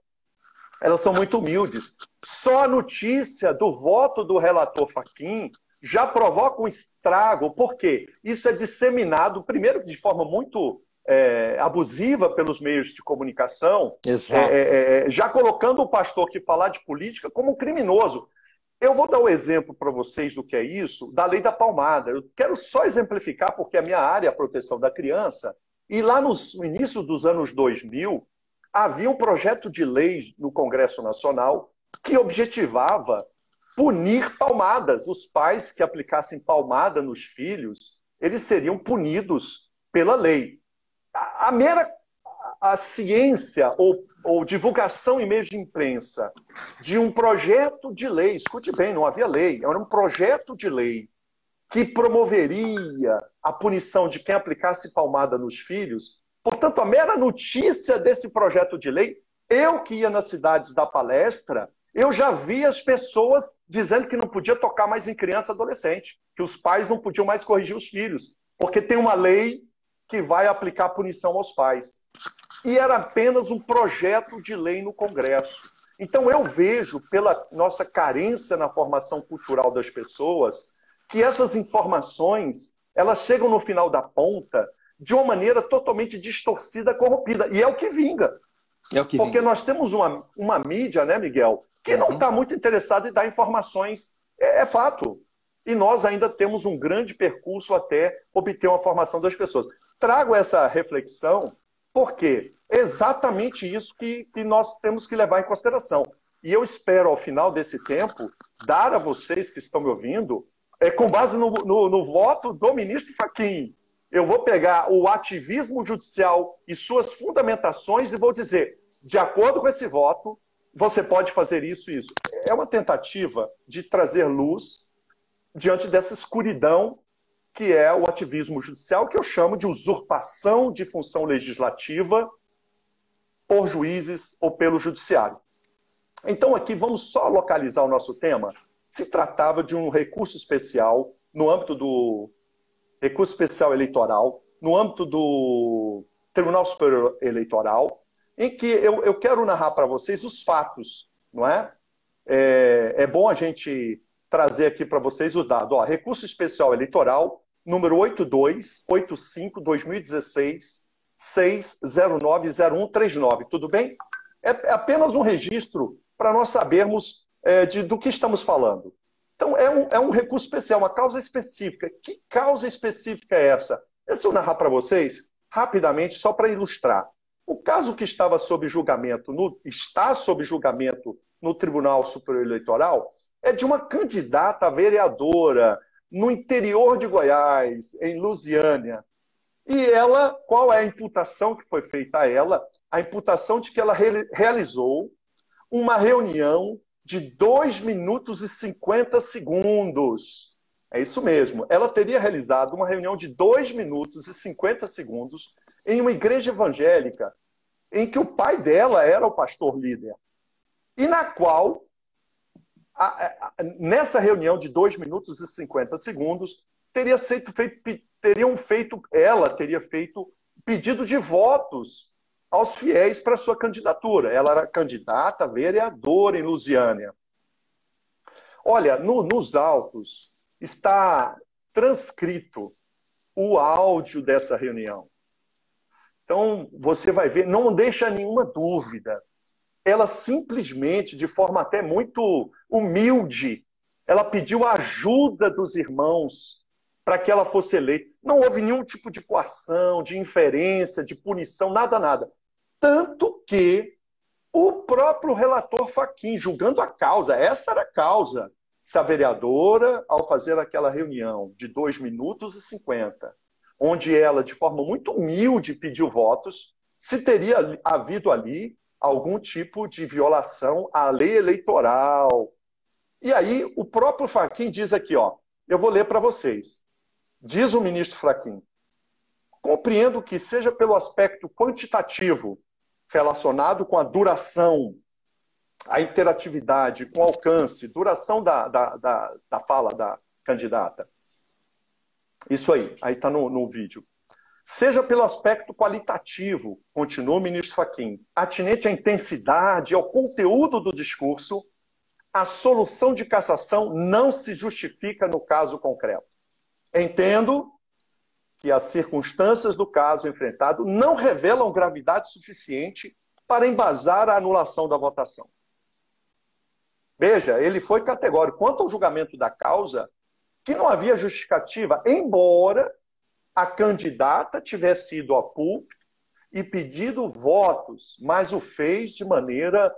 elas são muito humildes. Só a notícia do voto do relator Fachin já provoca um estrago. Por quê? Isso é disseminado, primeiro, de forma muito abusiva pelos meios de comunicação, já colocando o pastor que falar de política como um criminoso. Eu vou dar um exemplo para vocês do que é isso, da lei da palmada. Eu quero só exemplificar, porque a minha área é a proteção da criança, e lá no início dos anos 2000, havia um projeto de lei no Congresso Nacional que objetivava punir palmadas. Os pais que aplicassem palmada nos filhos, eles seriam punidos pela lei. A ciência ou divulgação em meios de imprensa de um projeto de lei, escute bem, não havia lei, era um projeto de lei que promoveria a punição de quem aplicasse palmada nos filhos. Portanto, a mera notícia desse projeto de lei, eu que ia nas cidades dar palestra, eu já vi as pessoas dizendo que não podia tocar mais em criança e adolescente, que os pais não podiam mais corrigir os filhos, porque tem uma lei que vai aplicar punição aos pais. E era apenas um projeto de lei no Congresso. Então eu vejo, pela nossa carência na formação cultural das pessoas, que essas informações, elas chegam no final da ponta de uma maneira totalmente distorcida, corrompida. E é o que vinga. Porque nós temos uma mídia, né, Miguel, que não está muito interessada em dar informações. É fato. E nós ainda temos um grande percurso até obter uma formação das pessoas. Trago essa reflexão porque é exatamente isso que nós temos que levar em consideração. e eu espero, ao final desse tempo, dar a vocês que estão me ouvindo, com base no voto do ministro Fachin. Eu vou pegar o ativismo judicial e suas fundamentações e vou dizer, de acordo com esse voto, você pode fazer isso e isso. É uma tentativa de trazer luz diante dessa escuridão que é o ativismo judicial, que eu chamo de usurpação de função legislativa por juízes ou pelo judiciário. Então aqui vamos só localizar o nosso tema. Se tratava de um recurso especial no âmbito do recurso especial eleitoral, no âmbito do Tribunal Superior Eleitoral, em que eu quero narrar para vocês os fatos, não é? É bom a gente trazer aqui para vocês os dados. Ó, recurso especial eleitoral, número 8285-2016-6090139, tudo bem? É apenas um registro para nós sabermos do que estamos falando. Então, é um recurso especial, uma causa específica. Que causa específica é essa? Deixa eu narrar para vocês, rapidamente, só para ilustrar. O caso que estava sob julgamento, está sob julgamento no Tribunal Superior Eleitoral, é de uma candidata a vereadora no interior de Goiás, em Lusiânia. E ela, qual é a imputação que foi feita a ela? A imputação de que ela realizou uma reunião de 2 minutos e 50 segundos. É isso mesmo. Ela teria realizado uma reunião de 2 minutos e 50 segundos em uma igreja evangélica em que o pai dela era o pastor líder. E na qual, nessa reunião de 2 minutos e 50 segundos, ela teria feito pedido de votos aos fiéis para sua candidatura. Ela era candidata a vereadora em Lusiânia. Olha, nos autos está transcrito o áudio dessa reunião. Então, você vai ver, não deixa nenhuma dúvida. Ela simplesmente, de forma até muito humilde, ela pediu a ajuda dos irmãos para que ela fosse eleita. Não houve nenhum tipo de coação, de inferência, de punição, nada. Tanto que o próprio relator Fachin, julgando a causa, essa era a causa, se a vereadora, ao fazer aquela reunião de 2 minutos e 50, onde ela, de forma muito humilde, pediu votos, se teria havido ali algum tipo de violação à lei eleitoral. E aí, o próprio Fachin diz aqui, ó, eu vou ler para vocês. Diz o ministro Fachin: compreendo que, seja pelo aspecto quantitativo, relacionado com a duração, a interatividade, com o alcance, duração da fala da candidata. Isso aí está no vídeo. Seja pelo aspecto qualitativo, continua o ministro Fachin, atinente à intensidade e ao conteúdo do discurso, a solução de cassação não se justifica no caso concreto. Entendo que as circunstâncias do caso enfrentado não revelam gravidade suficiente para embasar a anulação da votação. Veja, ele foi categórico. Quanto ao julgamento da causa, que não havia justificativa, embora a candidata tivesse ido a público e pedido votos, mas o fez de maneira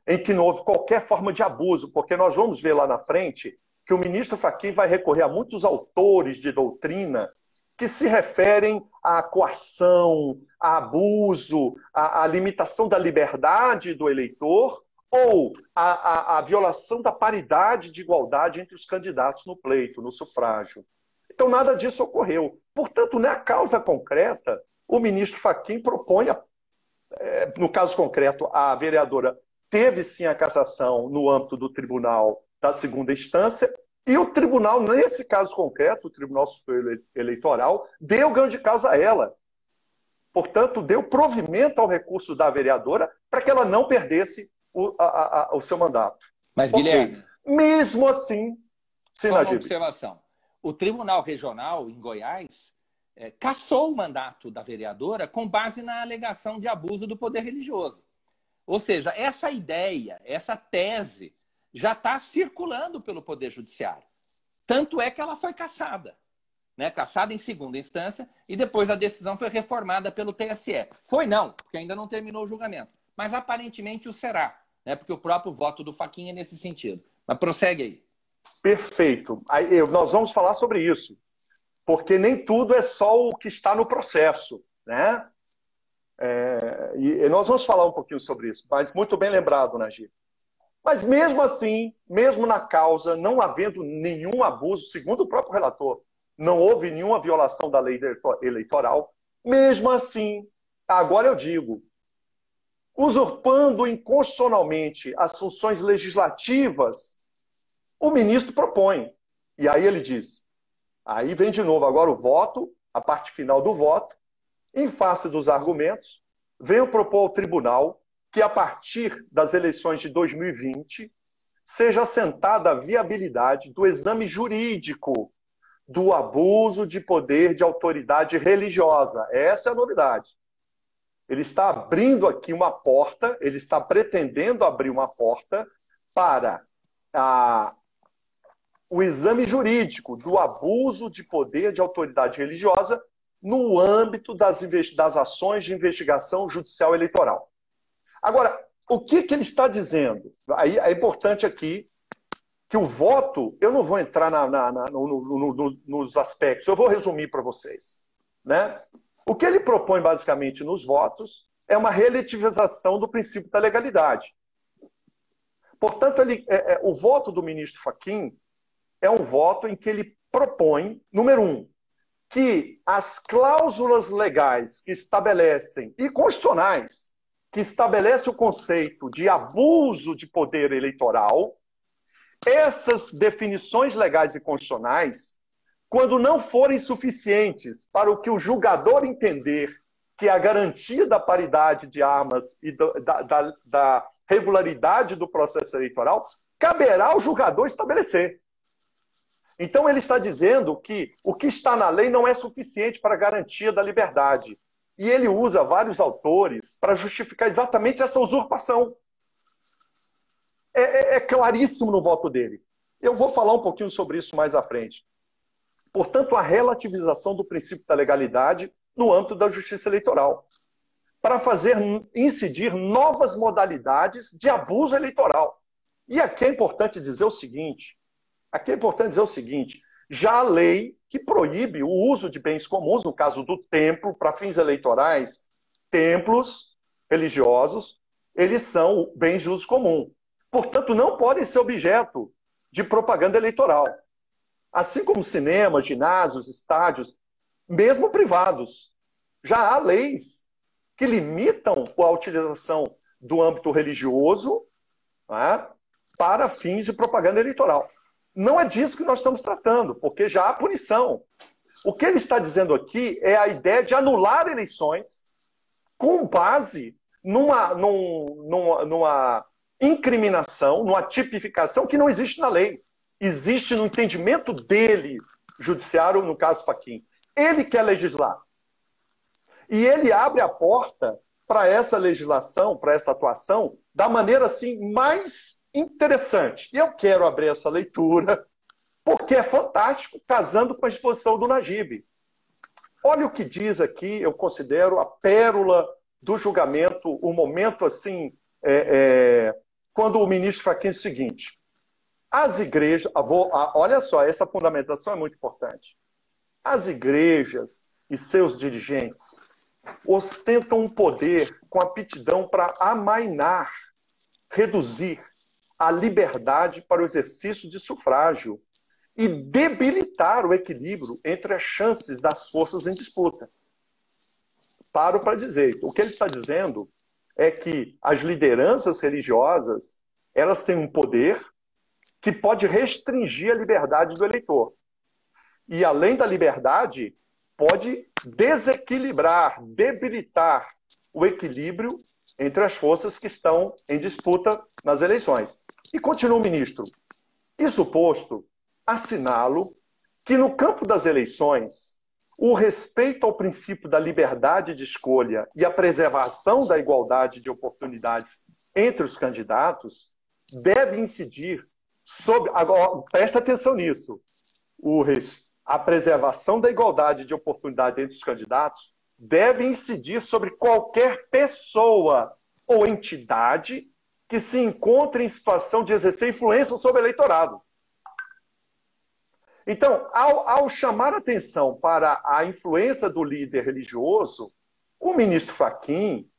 em que não houve qualquer forma de abuso, porque nós vamos ver lá na frente que o ministro Fachin vai recorrer a muitos autores de doutrina que se referem à coação, a abuso, à limitação da liberdade do eleitor ou à violação da paridade de igualdade entre os candidatos no pleito, no sufrágio. Então, nada disso ocorreu. Portanto, na causa concreta, o ministro Fachin propõe, no caso concreto, a vereadora teve sim a cassação no âmbito do tribunal da segunda instância, e o tribunal, nesse caso concreto, o Tribunal Superior Eleitoral, deu ganho de causa a ela. Portanto, deu provimento ao recurso da vereadora para que ela não perdesse o seu mandato. Mas, Guilherme, mesmo assim, só uma observação. O Tribunal Regional, em Goiás, cassou o mandato da vereadora com base na alegação de abuso do poder religioso. Ou seja, essa ideia, essa tese, já está circulando pelo Poder Judiciário. Tanto é que ela foi cassada. Né? Cassada em segunda instância e depois a decisão foi reformada pelo TSE. Foi não, porque ainda não terminou o julgamento. Mas aparentemente o será. né? Porque o próprio voto do Fachin é nesse sentido. Mas prossegue aí. Perfeito. Nós vamos falar sobre isso, porque nem tudo é só o que está no processo, né? E nós vamos falar um pouquinho sobre isso, mas muito bem lembrado, Najib. Mas mesmo assim, mesmo na causa, não havendo nenhum abuso, segundo o próprio relator, não houve nenhuma violação da lei eleitoral, mesmo assim, agora eu digo, usurpando inconstitucionalmente as funções legislativas, o ministro propõe. E aí ele diz, aí vem de novo agora o voto, a parte final do voto, em face dos argumentos, venho propor ao tribunal que, a partir das eleições de 2020, seja assentada a viabilidade do exame jurídico do abuso de poder de autoridade religiosa. Essa é a novidade. Ele está abrindo aqui uma porta, ele está pretendendo abrir uma porta para o exame jurídico do abuso de poder de autoridade religiosa no âmbito das ações de investigação judicial eleitoral. Agora, o que ele está dizendo? Aí é importante aqui que o voto, eu não vou entrar nos aspectos, eu vou resumir para vocês, né? O que ele propõe basicamente nos votos é uma relativização do princípio da legalidade. Portanto, o voto do ministro Fachin é um voto em que ele propõe, número 1, que as cláusulas legais que estabelecem, e constitucionais, que estabelecem o conceito de abuso de poder eleitoral, essas definições legais e constitucionais, quando não forem suficientes para o que o julgador entender que é a garantia da paridade de armas e da regularidade do processo eleitoral, caberá ao julgador estabelecer. Então ele está dizendo que o que está na lei não é suficiente para a garantia da liberdade. E ele usa vários autores para justificar exatamente essa usurpação. É claríssimo no voto dele. Eu vou falar um pouquinho sobre isso mais à frente. Portanto, a relativização do princípio da legalidade no âmbito da justiça eleitoral, para fazer incidir novas modalidades de abuso eleitoral. E aqui é importante dizer o seguinte, já a lei que proíbe o uso de bens comuns, no caso do templo, para fins eleitorais, templos religiosos, eles são bens de uso comum. Portanto, não podem ser objeto de propaganda eleitoral. Assim como cinemas, ginásios, estádios, mesmo privados. Já há leis que limitam a utilização do âmbito religioso, né, para fins de propaganda eleitoral. Não é disso que nós estamos tratando, porque já há punição. O que ele está dizendo aqui é a ideia de anular eleições com base numa incriminação, numa tipificação que não existe na lei. Existe no entendimento dele, judiciário, no caso Fachin. Ele quer legislar. E ele abre a porta para essa legislação, para essa atuação, da maneira assim mais interessante. E eu quero abrir essa leitura, porque é fantástico, casando com a exposição do Najib. Olha o que diz aqui, eu considero a pérola do julgamento, o momento assim, quando o ministro Fachin diz o seguinte: as igrejas, olha só, essa fundamentação é muito importante. As igrejas e seus dirigentes ostentam um poder com aptidão para amainar, reduzir a liberdade para o exercício de sufrágio e debilitar o equilíbrio entre as chances das forças em disputa. Paro para dizer, o que ele está dizendo é que as lideranças religiosas, elas têm um poder que pode restringir a liberdade do eleitor. E, além da liberdade, pode desequilibrar, debilitar o equilíbrio entre as forças que estão em disputa nas eleições. E continua o ministro. Isso posto, assinalo que no campo das eleições, o respeito ao princípio da liberdade de escolha e a preservação da igualdade de oportunidades entre os candidatos deve incidir sobre... Agora, presta atenção nisso. A preservação da igualdade de oportunidade entre os candidatos deve incidir sobre qualquer pessoa ou entidade que se encontra em situação de exercer influência sobre o eleitorado. Então, ao chamar atenção para a influência do líder religioso, o ministro Fachin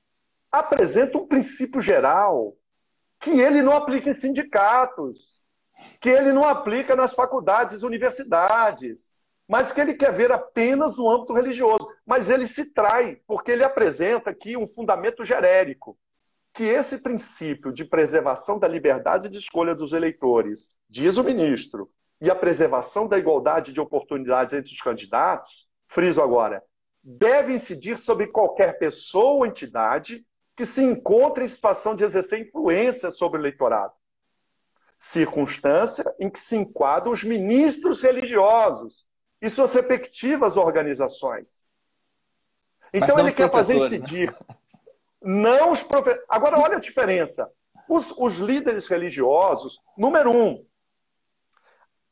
apresenta um princípio geral que ele não aplica em sindicatos, que ele não aplica nas faculdades e universidades, mas que ele quer ver apenas no âmbito religioso. Mas ele se trai, porque ele apresenta aqui um fundamento genérico, que esse princípio de preservação da liberdade de escolha dos eleitores, diz o ministro, e a preservação da igualdade de oportunidades entre os candidatos, friso agora, deve incidir sobre qualquer pessoa ou entidade que se encontre em situação de exercer influência sobre o eleitorado. Circunstância em que se enquadram os ministros religiosos e suas respectivas organizações. Então ele quer fazer incidir. Né? Não os professores. Agora, olha a diferença. Os líderes religiosos, número um,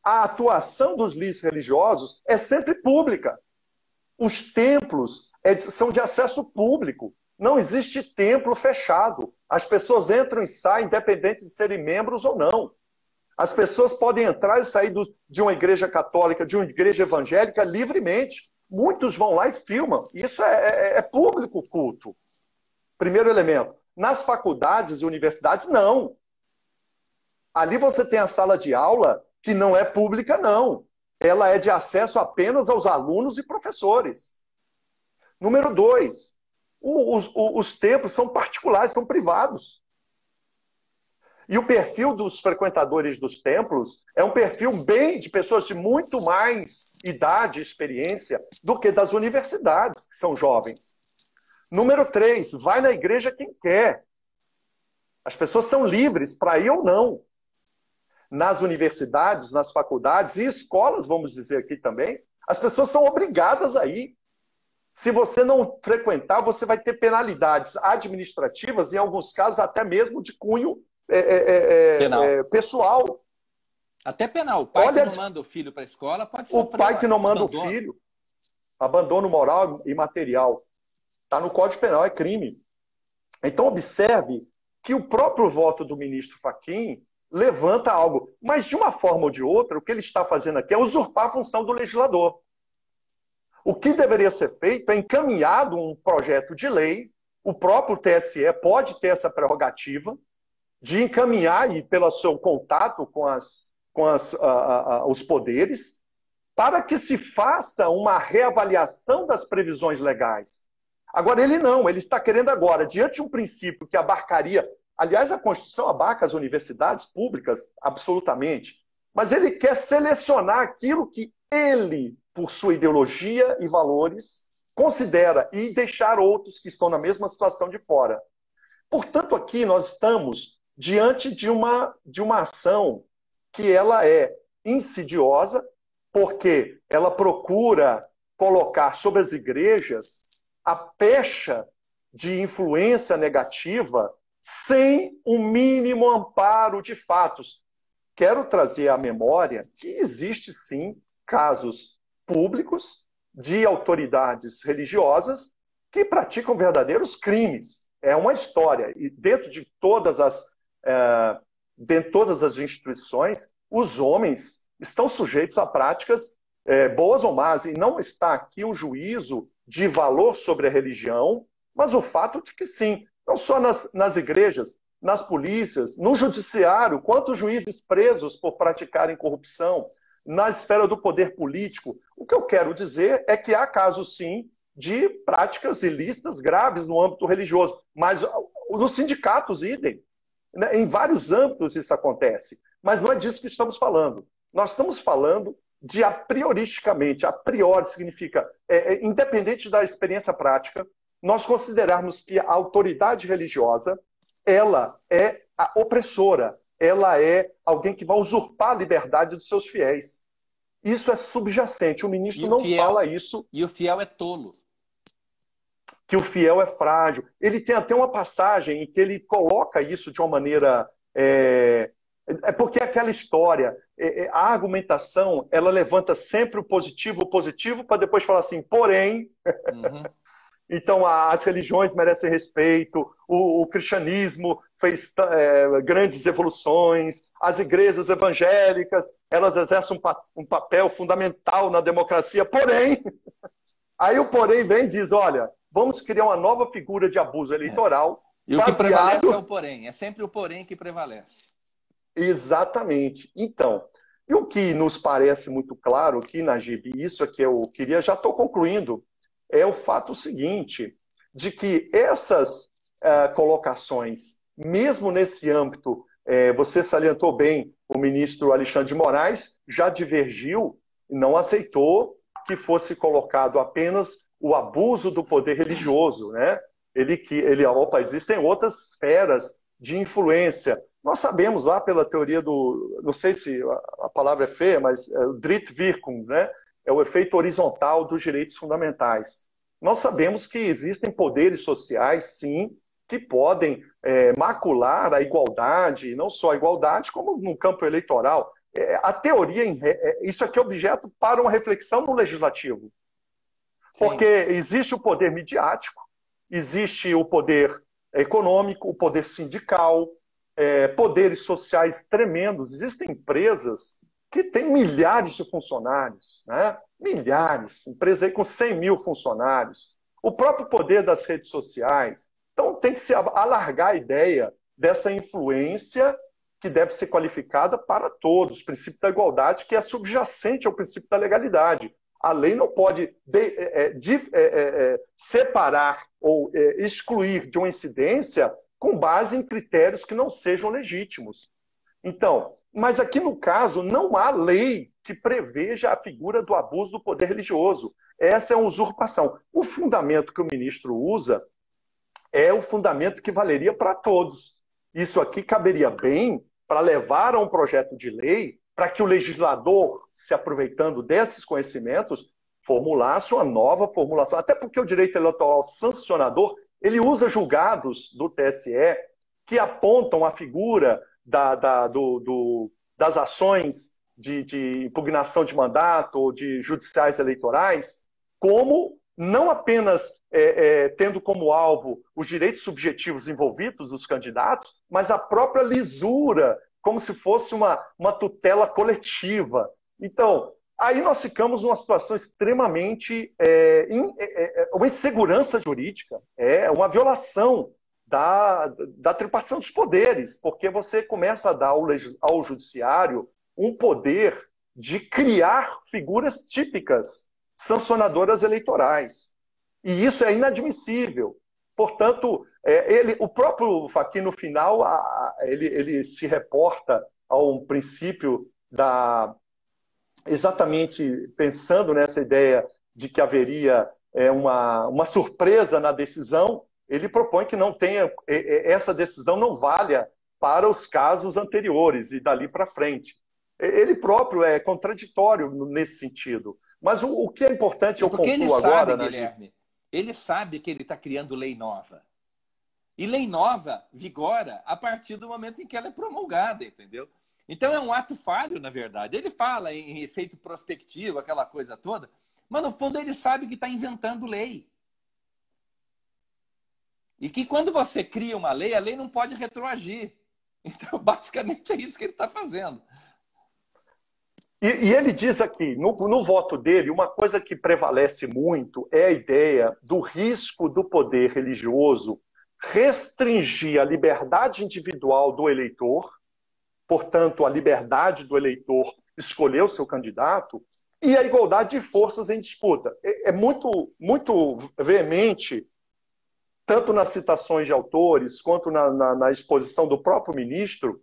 a atuação dos líderes religiosos é sempre pública. Os templos são de acesso público. Não existe templo fechado. As pessoas entram e saem, independente de serem membros ou não. As pessoas podem entrar e sair de uma igreja católica, de uma igreja evangélica, livremente. Muitos vão lá e filmam. Isso é público o culto. Primeiro elemento. Nas faculdades e universidades, não. Ali você tem a sala de aula que não é pública, não. Ela é de acesso apenas aos alunos e professores. Número 2. Os templos são particulares, são privados. E o perfil dos frequentadores dos templos é um perfil bem de pessoas de muito mais idade e experiência do que das universidades, que são jovens. Número 3, vai na igreja quem quer. As pessoas são livres para ir ou não. Nas universidades, nas faculdades e escolas, vamos dizer aqui também, as pessoas são obrigadas a ir. Se você não frequentar, você vai ter penalidades administrativas, em alguns casos até mesmo de cunho pessoal. Até penal. O pai que não manda o filho para a escola pode sofrer. O pai que não manda o filho, abandono moral e material. Está no Código Penal, é crime. Então, observe que o próprio voto do ministro Fachin levanta algo. Mas, de uma forma ou de outra, o que ele está fazendo aqui é usurpar a função do legislador. O que deveria ser feito é encaminhado um projeto de lei, o próprio TSE pode ter essa prerrogativa de encaminhar, e pelo seu contato com os poderes, para que se faça uma reavaliação das previsões legais. Agora, ele não, ele está querendo agora, diante de um princípio que abarcaria, aliás, a Constituição abarca as universidades públicas, absolutamente, mas ele quer selecionar aquilo que ele, por sua ideologia e valores, considera e deixar outros que estão na mesma situação de fora. Portanto, aqui nós estamos diante de uma ação que ela é insidiosa, porque ela procura colocar sobre as igrejas a pecha de influência negativa sem um mínimo amparo de fatos. Quero trazer à memória que existe, sim, casos públicos de autoridades religiosas que praticam verdadeiros crimes. É uma história. E dentro de todas as instituições, os homens estão sujeitos a práticas boas ou más. E não está aqui um juízo de valor sobre a religião, mas o fato de que sim, não só nas igrejas, nas polícias, no judiciário, quantos juízes presos por praticarem corrupção, na esfera do poder político. O que eu quero dizer é que há casos, sim, de práticas ilícitas graves no âmbito religioso, mas nos sindicatos, idem. Em vários âmbitos isso acontece, mas não é disso que estamos falando. Nós estamos falando de a priori significa, independente da experiência prática, nós considerarmos que a autoridade religiosa, ela é a opressora, ela é alguém que vai usurpar a liberdade dos seus fiéis. Isso é subjacente, o ministro não fala isso. E o fiel é tolo. Que o fiel é frágil. Ele tem até uma passagem em que ele coloca isso de uma maneira... porque é aquela história, a argumentação, ela levanta sempre o positivo, para depois falar assim, porém... Então, as religiões merecem respeito, o cristianismo fez grandes evoluções, as igrejas evangélicas, elas exercem um papel fundamental na democracia, porém, aí o porém vem e diz, olha, vamos criar uma nova figura de abuso eleitoral. E o que prevalece é o porém, é sempre o porém que prevalece. Exatamente. Então, e o que nos parece muito claro aqui, Najib, isso é que eu queria, já estou concluindo, é o fato seguinte, de que essas colocações, mesmo nesse âmbito, você salientou bem, o ministro Alexandre de Moraes já divergiu e não aceitou que fosse colocado apenas o abuso do poder religioso, né? Opa, existem outras esferas de influência. Nós sabemos lá pela teoria do, não sei se a palavra é feia, mas o Drittwirkung, né? É o efeito horizontal dos direitos fundamentais. Nós sabemos que existem poderes sociais, sim, que podem macular a igualdade, não só a igualdade, como no campo eleitoral. A teoria, isso aqui é objeto para uma reflexão no legislativo. Sim. Porque existe o poder midiático, existe o poder econômico, o poder sindical, poderes sociais tremendos. Existem empresas que têm milhares de funcionários, né? Milhares, empresa aí com 100 mil funcionários. O próprio poder das redes sociais. Então tem que se alargar a ideia dessa influência que deve ser qualificada para todos. O princípio da igualdade, que é subjacente ao princípio da legalidade. A lei não pode separar ou excluir de uma incidência com base em critérios que não sejam legítimos. Então, mas aqui no caso não há lei que preveja a figura do abuso do poder religioso. Essa é uma usurpação. O fundamento que o ministro usa é o fundamento que valeria para todos. Isso aqui caberia bem para levar a um projeto de lei para que o legislador, se aproveitando desses conhecimentos, formulasse uma nova formulação. Até porque o direito eleitoral sancionador, ele usa julgados do TSE que apontam a figura das ações de impugnação de mandato ou de judiciais eleitorais como não apenas tendo como alvo os direitos subjetivos envolvidos dos candidatos, mas a própria lisura, como se fosse uma tutela coletiva. Então, aí nós ficamos numa situação extremamente uma insegurança jurídica, uma violação da tripartição dos poderes, porque você começa a dar ao judiciário um poder de criar figuras típicas sancionadoras eleitorais. E isso é inadmissível. Portanto, o próprio Fachin, no final, ele se reporta a um princípio exatamente pensando nessa ideia de que haveria uma surpresa na decisão. Ele propõe que não tenha, essa decisão não valha para os casos anteriores e dali para frente. Ele próprio é contraditório nesse sentido. Mas o que é importante, eu concluo agora... Porque ele sabe, Guilherme, ele sabe que ele está criando lei nova. E lei nova vigora a partir do momento em que ela é promulgada, entendeu? Então é um ato falho, na verdade. Ele fala em efeito prospectivo, aquela coisa toda, mas no fundo ele sabe que está inventando lei. E que quando você cria uma lei, a lei não pode retroagir. Então, basicamente, é isso que ele está fazendo. E ele diz aqui, no voto dele, uma coisa que prevalece muito é a ideia do risco do poder religioso restringir a liberdade individual do eleitor, portanto, a liberdade do eleitor escolher o seu candidato, e a igualdade de forças em disputa. É muito, muito veemente, tanto nas citações de autores, quanto na exposição do próprio ministro,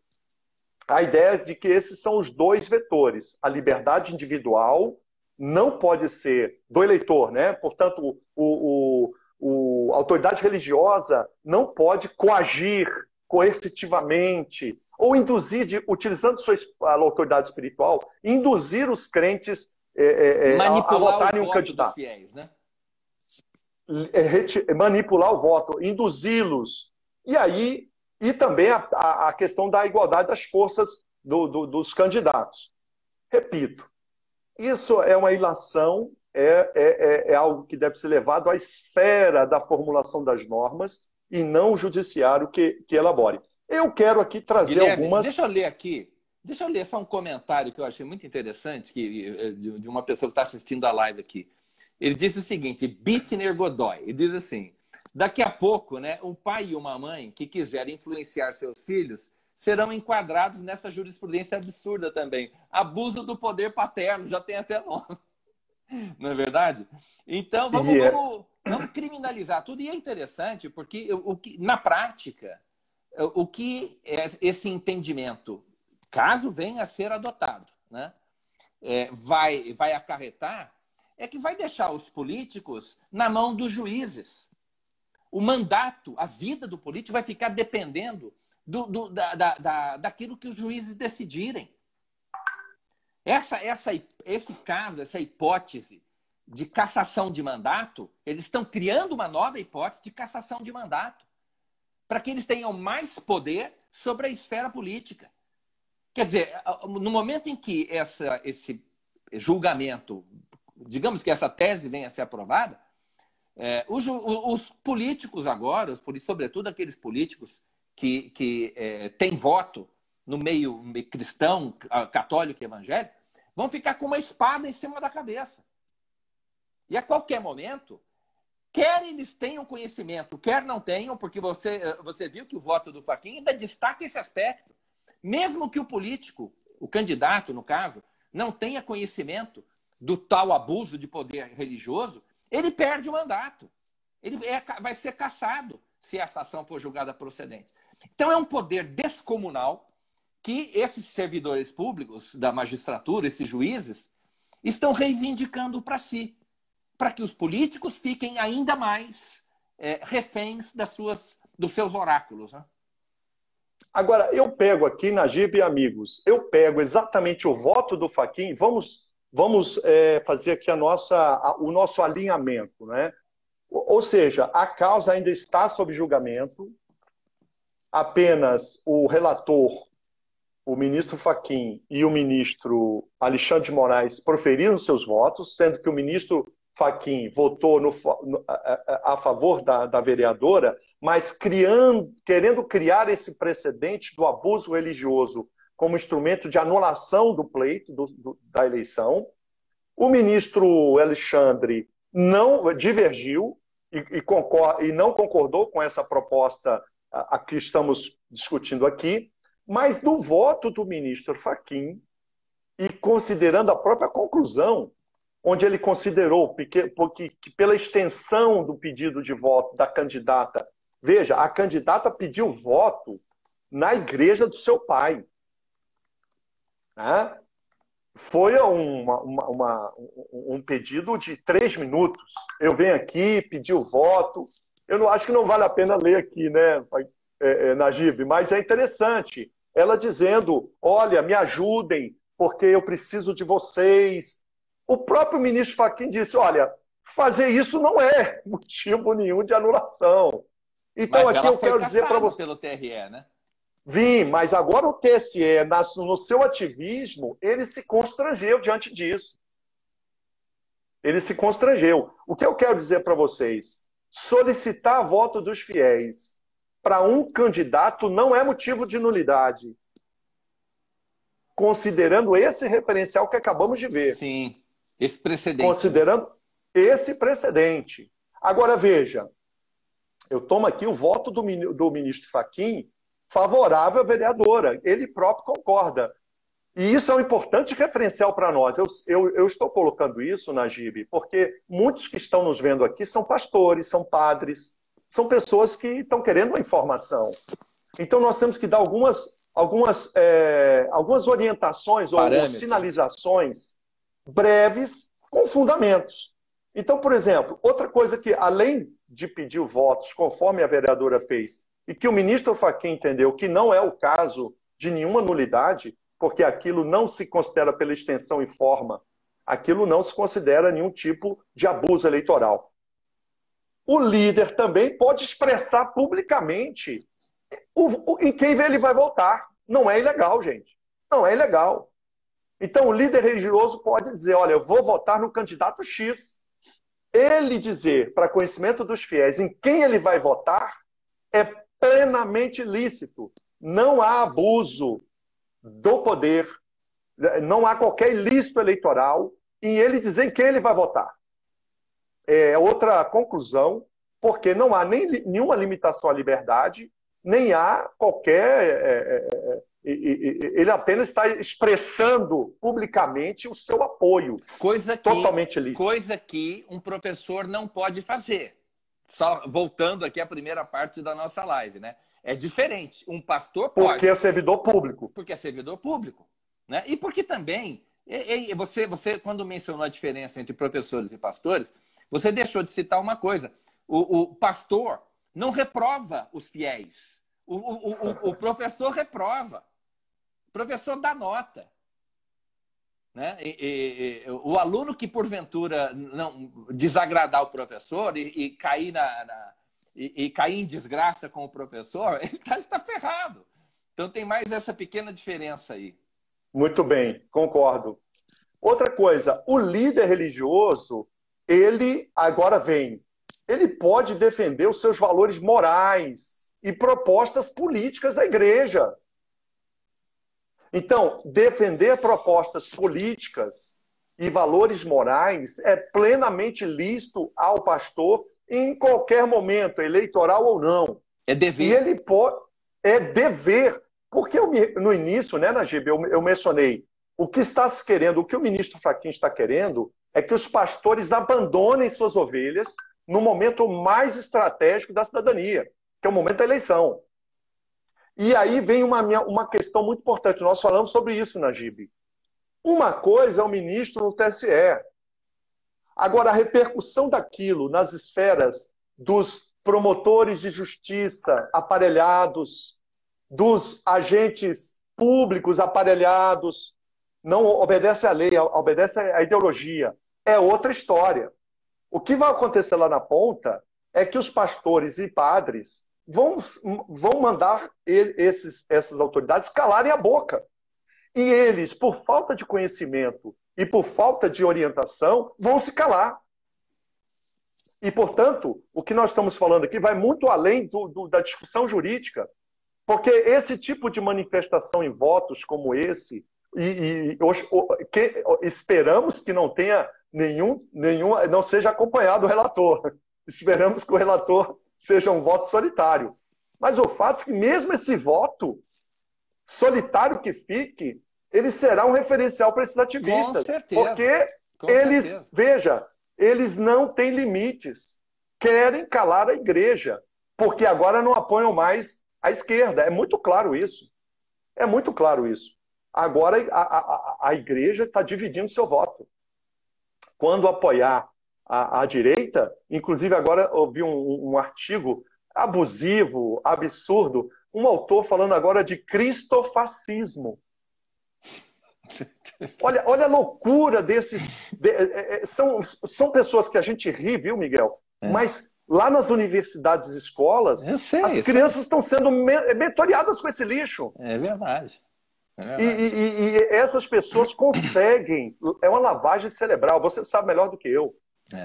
a ideia de que esses são os dois vetores. A liberdade individual não pode ser do eleitor, né? Portanto, a autoridade religiosa não pode coagir coercitivamente ou induzir, utilizando sua autoridade espiritual, induzir os crentes a votarem um candidato. Dos fiéis, né? Manipular o voto, induzi-los. E também a questão da igualdade das forças dos candidatos. Repito, isso é uma ilação é algo que deve ser levado à esfera da formulação das normas e não o judiciário que elabore. Eu quero aqui trazer Guilherme, algumas... deixa eu ler só um comentário que eu achei muito interessante de uma pessoa que está assistindo a live aqui. Ele disse o seguinte, Bittner Godoy, ele diz assim, daqui a pouco, né, um pai e uma mãe que quiserem influenciar seus filhos serão enquadrados nessa jurisprudência absurda também. Abuso do poder paterno, já tem até nome. Não é verdade? Então, vamos criminalizar tudo. E é interessante, porque na prática, o que esse entendimento, caso venha a ser adotado, né, vai acarretar, é que vai deixar os políticos na mão dos juízes. O mandato, a vida do político vai ficar dependendo daquilo que os juízes decidirem. Esse caso, essa hipótese de cassação de mandato, eles estão criando uma nova hipótese de cassação de mandato para que eles tenham mais poder sobre a esfera política. Quer dizer, no momento em que esse julgamento, digamos que essa tese venha a ser aprovada, os políticos agora, sobretudo aqueles políticos que têm voto no meio cristão, católico e evangélico, vão ficar com uma espada em cima da cabeça. E a qualquer momento, quer eles tenham conhecimento, quer não tenham, porque você viu que o voto do Fachin ainda destaca esse aspecto. Mesmo que o político, o candidato, no caso, não tenha conhecimento do tal abuso de poder religioso, ele perde o mandato. Ele vai ser cassado se essa ação for julgada procedente. Então é um poder descomunal que esses servidores públicos da magistratura, esses juízes, estão reivindicando para si, para que os políticos fiquem ainda mais reféns dos seus oráculos. Né? Agora, eu pego aqui, Najib e amigos, eu pego exatamente o voto do Fachin, vamos fazer aqui o nosso alinhamento, né? Ou seja, a causa ainda está sob julgamento, apenas o relator, o ministro Fachin e o ministro Alexandre de Moraes proferiram seus votos, sendo que o ministro Fachin votou a favor da vereadora, mas querendo criar esse precedente do abuso religioso como instrumento de anulação do pleito da eleição. O ministro Alexandre não divergiu e não concordou com essa proposta a que estamos discutindo aqui, mas do voto do ministro Fachin, e considerando a própria conclusão, onde ele considerou que pela extensão do pedido de voto da candidata, veja, a candidata pediu voto na igreja do seu pai. Né? Foi um pedido de 3 minutos. Eu venho aqui, pedi o voto. Eu não acho que não vale a pena ler aqui, né, Najib? Mas é interessante. Ela dizendo, olha, me ajudem, porque eu preciso de vocês. O próprio ministro Fachin disse, olha, fazer isso não é motivo nenhum de anulação. Então, mas aqui eu quero dizer para você... pelo TRE, né? Vim, mas agora o TSE, no seu ativismo, ele se constrangeu diante disso. Ele se constrangeu. O que eu quero dizer para vocês? Solicitar voto dos fiéis para um candidato não é motivo de nulidade. Considerando esse referencial que acabamos de ver. Sim, esse precedente. Considerando esse precedente. Agora, veja, eu tomo aqui o voto do ministro Fachin favorável à vereadora. Ele próprio concorda. E isso é um importante referencial para nós. Eu estou colocando isso, Najib, porque muitos que estão nos vendo aqui são pastores, são padres, são pessoas que estão querendo uma informação. Então nós temos que dar algumas orientações ou sinalizações breves com fundamentos. Então, por exemplo, outra coisa que, além de pedir votos, conforme a vereadora fez, e que o ministro Fachin entendeu que não é o caso de nenhuma nulidade, porque aquilo não se considera pela extensão e forma, aquilo não se considera nenhum tipo de abuso eleitoral. O líder também pode expressar publicamente em quem ele vai votar. Não é ilegal, gente. Não é ilegal. Então, o líder religioso pode dizer, olha, eu vou votar no candidato X. Ele dizer, para conhecimento dos fiéis, em quem ele vai votar, é plenamente lícito. Não há abuso do poder, não há qualquer ilícito eleitoral em ele dizer em quem ele vai votar. É outra conclusão, porque não há nenhuma limitação à liberdade, nem há qualquer... ele apenas está expressando publicamente o seu apoio. Totalmente lícito. Coisa que um professor não pode fazer. Só voltando aqui à primeira parte da nossa live, né? É diferente. Um pastor pode. Porque é servidor público. Porque é servidor público. Né? E porque também, você quando mencionou a diferença entre professores e pastores, você deixou de citar uma coisa. O pastor não reprova os fiéis. O professor reprova. O professor dá nota. Né? O aluno que, porventura, não desagradar o professor e cair cair em desgraça com o professor, ele tá ferrado. Então tem mais essa pequena diferença aí. Muito bem, concordo. Outra coisa, o líder religioso, ele pode defender os seus valores morais e propostas políticas da igreja. Então, defender propostas políticas e valores morais é plenamente lícito ao pastor em qualquer momento, eleitoral ou não. É dever. E ele pode... É dever. Porque no início, né, Najib, eu mencionei, o que está se querendo, o que o ministro Fachin está querendo é que os pastores abandonem suas ovelhas no momento mais estratégico da cidadania, que é o momento da eleição. E aí vem uma questão muito importante. Nós falamos sobre isso, Najib. Uma coisa é o ministro no TSE. Agora, a repercussão daquilo nas esferas dos promotores de justiça aparelhados, dos agentes públicos aparelhados, não obedece à lei, obedece à ideologia. É outra história. O que vai acontecer lá na ponta é que os pastores e padres vão mandar essas autoridades calarem a boca. E eles, por falta de conhecimento e por falta de orientação, vão se calar. E, portanto, o que nós estamos falando aqui vai muito além da discussão jurídica, porque esse tipo de manifestação em votos como esse, esperamos que não tenha não seja acompanhado o relator. Esperamos que o relator seja um voto solitário. Mas o fato é que mesmo esse voto solitário que fique, ele será um referencial para esses ativistas. Com certeza. Porque eles não têm limites. Querem calar a igreja, porque agora não apoiam mais a esquerda. É muito claro isso. É muito claro isso. Agora a igreja está dividindo seu voto. Quando apoiar a direita, inclusive agora eu vi um artigo abusivo, absurdo, um autor falando agora de cristofascismo. Olha a loucura desses... São pessoas que a gente ri, viu, Miguel? Mas lá nas universidades e escolas, as crianças estão sendo mentoreadas com esse lixo. É verdade. E essas pessoas conseguem... É uma lavagem cerebral. Você sabe melhor do que eu.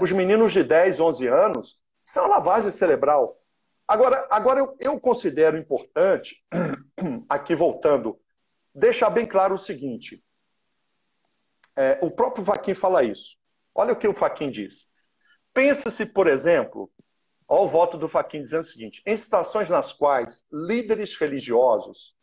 Os meninos de 10, 11 anos são lavagem cerebral. Agora eu considero importante, aqui voltando, deixar bem claro o seguinte. O próprio Fachin fala isso. Olha o que o Fachin diz. Pensa-se, por exemplo, olha o voto do Fachin dizendo o seguinte: em situações nas quais líderes religiosos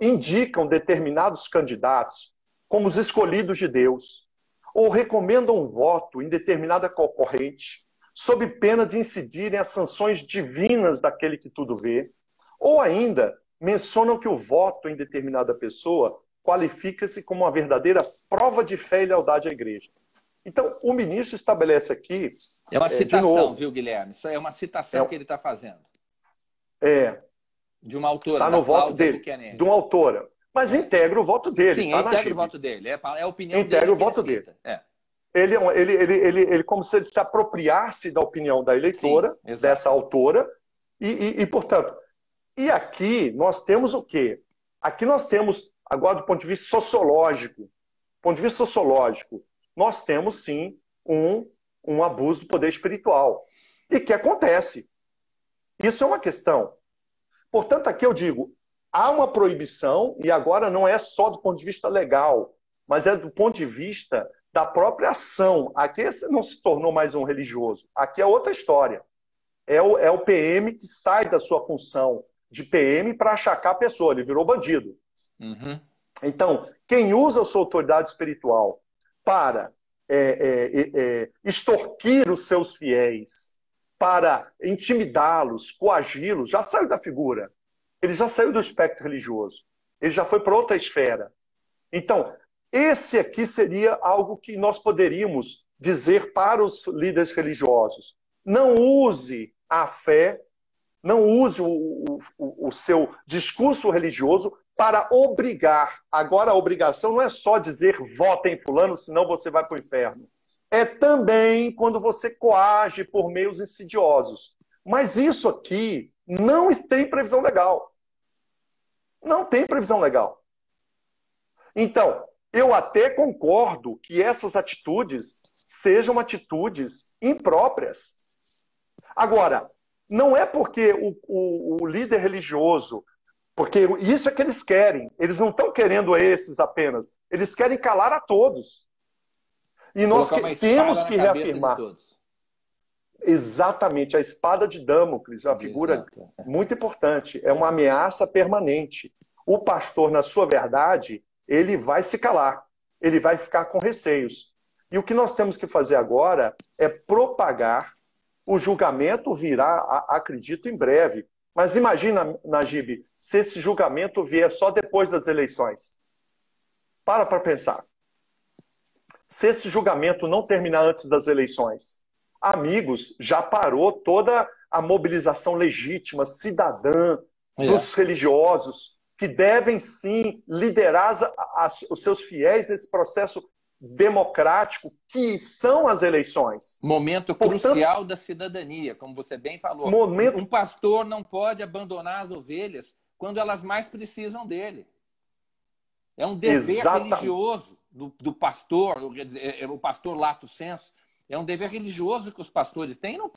indicam determinados candidatos como os escolhidos de Deus, ou recomendam um voto em determinada concorrente, sob pena de incidirem as sanções divinas daquele que tudo vê, ou ainda mencionam que o voto em determinada pessoa qualifica-se como uma verdadeira prova de fé e lealdade à igreja. Então, o ministro estabelece aqui... É uma citação, viu, Guilherme? Isso é uma citação que ele está fazendo. De uma autora, está no voto dele, de uma autora. Mas integra o voto dele. Sim, integra o voto dele. É a opinião dele. Integra o voto dele. Ele como se ele se apropriasse da opinião da eleitora, dessa autora, portanto... E aqui nós temos o quê? Aqui nós temos Agora, do ponto de vista sociológico, nós temos sim um abuso do poder espiritual. E que acontece. Isso é uma questão. Portanto, aqui eu digo, há uma proibição, e agora não é só do ponto de vista legal, mas é do ponto de vista da própria ação. Aqui não se tornou mais um religioso. Aqui é outra história. É o PM que sai da sua função de PM para achacar a pessoa. Ele virou bandido. Uhum. Então, quem usa a sua autoridade espiritual para extorquir os seus fiéis, para intimidá-los, coagi-los, já saiu da figura. Ele já saiu do espectro religioso. Ele já foi para outra esfera. Então, esse aqui seria algo que nós poderíamos dizer para os líderes religiosos. Não use a fé, não use o seu discurso religioso para obrigar. Agora, a obrigação não é só dizer vota em fulano, senão você vai para o inferno. É também quando você coage por meios insidiosos. Mas isso aqui não tem previsão legal. Não tem previsão legal. Então, eu até concordo que essas atitudes sejam atitudes impróprias. Agora, não é porque o líder religioso, porque isso é que eles querem. Eles não estão querendo esses apenas. Eles querem calar a todos. E nós temos que reafirmar. Exatamente, a espada de Damocles, uma figura muito importante. É uma ameaça permanente. O pastor, na sua verdade, ele vai se calar. Ele vai ficar com receios. E o que nós temos que fazer agora é propagar. O julgamento virá, acredito, em breve. Mas imagina, Najib, se esse julgamento vier só depois das eleições. Para pensar. Se esse julgamento não terminar antes das eleições, amigos, já parou toda a mobilização legítima, cidadã, dos religiosos, que devem sim liderar os seus fiéis nesse processo democrático que são as eleições. Momento crucial da cidadania, como você bem falou. Um pastor não pode abandonar as ovelhas quando elas mais precisam dele. É um dever religioso do pastor, quer dizer, o pastor lato sensu, é um dever religioso que os pastores têm e não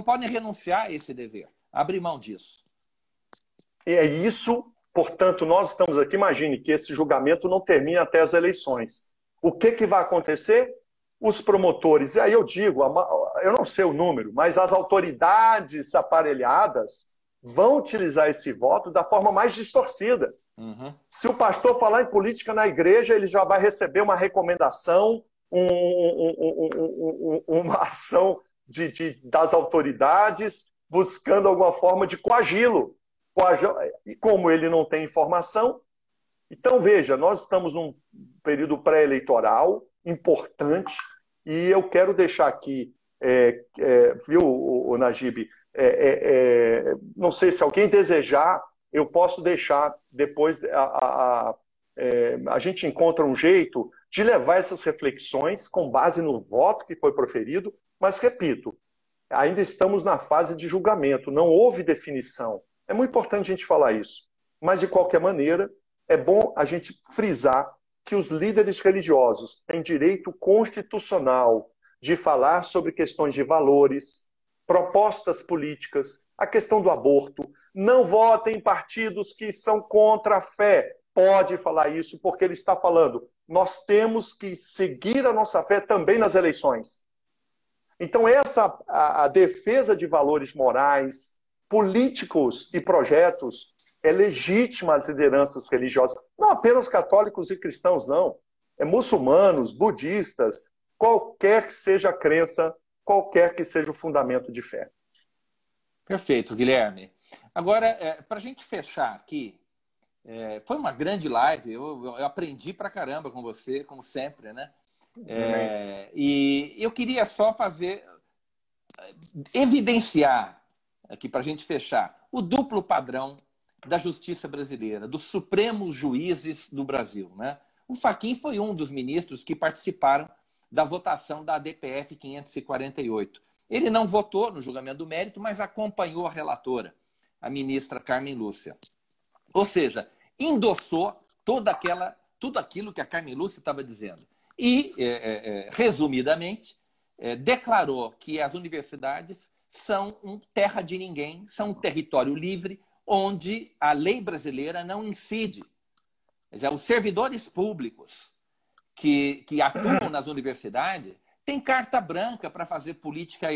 podem renunciar a esse dever, abrir mão disso. É isso, portanto, nós estamos aqui, imagine que esse julgamento não termine até as eleições. O que vai acontecer? Os promotores, e aí eu digo, eu não sei o número, mas as autoridades aparelhadas vão utilizar esse voto da forma mais distorcida. Uhum. Se o pastor falar em política na igreja, ele já vai receber uma recomendação, uma ação das autoridades buscando alguma forma de coagi-lo. E como ele não tem informação, então veja, nós estamos num período pré-eleitoral importante e eu quero deixar aqui, viu, Najib, não sei se alguém desejar, eu posso deixar depois, a gente encontra um jeito de levar essas reflexões com base no voto que foi proferido, mas repito, ainda estamos na fase de julgamento, não houve definição. É muito importante a gente falar isso. Mas, de qualquer maneira, é bom a gente frisar que os líderes religiosos têm direito constitucional de falar sobre questões de valores, propostas políticas, a questão do aborto. Não votem em partidos que são contra a fé. Pode falar isso porque ele está falando. Nós temos que seguir a nossa fé também nas eleições. Então, a defesa de valores morais, políticos e projetos é legítima às lideranças religiosas. Não apenas católicos e cristãos, não. É muçulmanos, budistas, qualquer que seja a crença, qualquer que seja o fundamento de fé. Perfeito, Guilherme. Agora, para a gente fechar aqui, foi uma grande live, eu aprendi pra caramba com você, como sempre, né? E eu queria só evidenciar aqui para a gente fechar o duplo padrão da justiça brasileira, dos supremos juízes do Brasil, né? O Fachin foi um dos ministros que participaram da votação da ADPF 548. Ele não votou no julgamento do mérito, mas acompanhou a relatora, a ministra Carmen Lúcia. Ou seja, endossou tudo aquilo que a Carmen Lúcia estava dizendo. E, resumidamente, declarou que as universidades são terra de ninguém, são um território livre, onde a lei brasileira não incide. Quer dizer, os servidores públicos que atuam nas universidades têm carta branca para fazer política,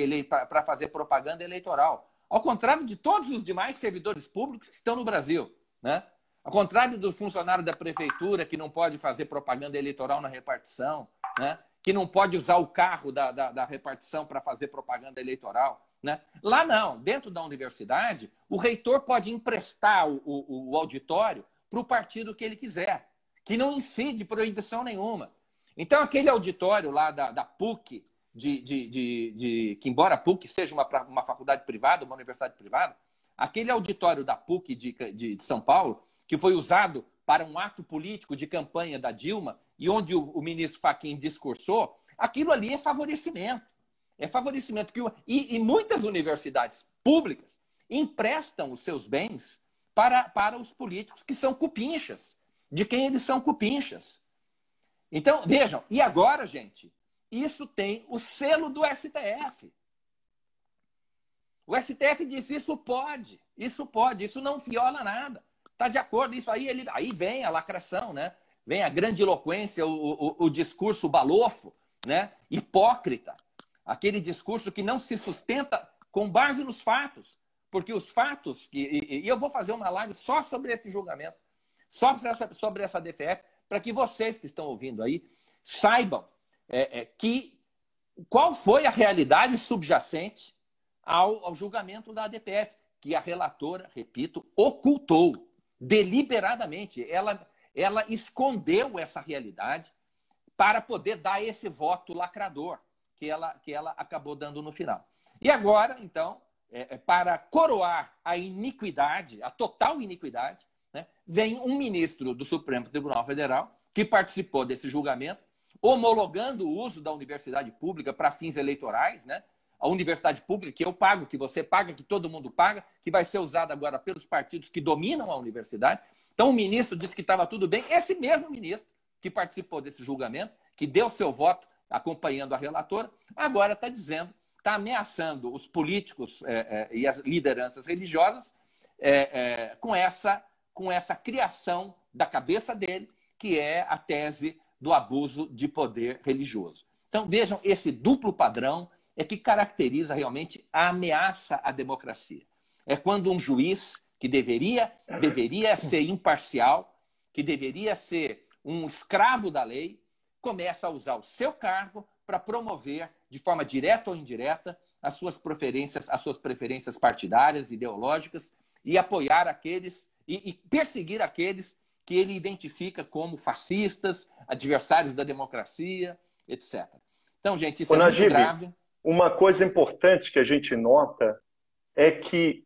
para fazer propaganda eleitoral. Ao contrário de todos os demais servidores públicos que estão no Brasil, né? Ao contrário do funcionário da prefeitura, que não pode fazer propaganda eleitoral na repartição, né? Que não pode usar o carro da repartição para fazer propaganda eleitoral. Né? Lá não, dentro da universidade, o reitor pode emprestar o auditório para o partido que ele quiser, que não incide proibição nenhuma. Então, aquele auditório lá da PUC, que embora a PUC seja uma faculdade privada, uma universidade privada, aquele auditório da PUC de São Paulo, que foi usado para um ato político de campanha da Dilma, e onde o ministro Fachin discursou, aquilo ali é favorecimento. É favorecimento. E muitas universidades públicas emprestam os seus bens para os políticos que são cupinchas, de quem eles são cupinchas. Então, vejam, e agora, gente, isso tem o selo do STF. O STF diz isso pode, isso não viola nada. Está de acordo, isso aí, aí vem a lacração, né? Vem a grandiloquência, o discurso balofo, né? Hipócrita. Aquele discurso que não se sustenta com base nos fatos. Porque os fatos, e eu vou fazer uma live só sobre esse julgamento, só sobre essa DFF, para que vocês que estão ouvindo aí saibam qual foi a realidade subjacente ao julgamento da ADPF, que a relatora, repito, ocultou deliberadamente. Ela escondeu essa realidade para poder dar esse voto lacrador que ela acabou dando no final. E agora, então, para coroar a iniquidade, a total iniquidade, né, vem um ministro do Supremo Tribunal Federal que participou desse julgamento, homologando o uso da universidade pública para fins eleitorais, né? A universidade pública que eu pago, que você paga, que todo mundo paga, que vai ser usada agora pelos partidos que dominam a universidade. Então o ministro disse que estava tudo bem. Esse mesmo ministro que participou desse julgamento, que deu seu voto acompanhando a relatora, agora está dizendo, está ameaçando os políticos e as lideranças religiosas com essa criação da cabeça dele, que é a tese do abuso de poder religioso. Então vejam, esse duplo padrão é que caracteriza realmente a ameaça à democracia. É quando um juiz que deveria ser imparcial, que deveria ser um escravo da lei, começa a usar o seu cargo para promover, de forma direta ou indireta, as suas preferências partidárias, ideológicas, e apoiar aqueles, e perseguir aqueles que ele identifica como fascistas, adversários da democracia, etc. Então, gente, isso é muito grave. Uma coisa importante que a gente nota é que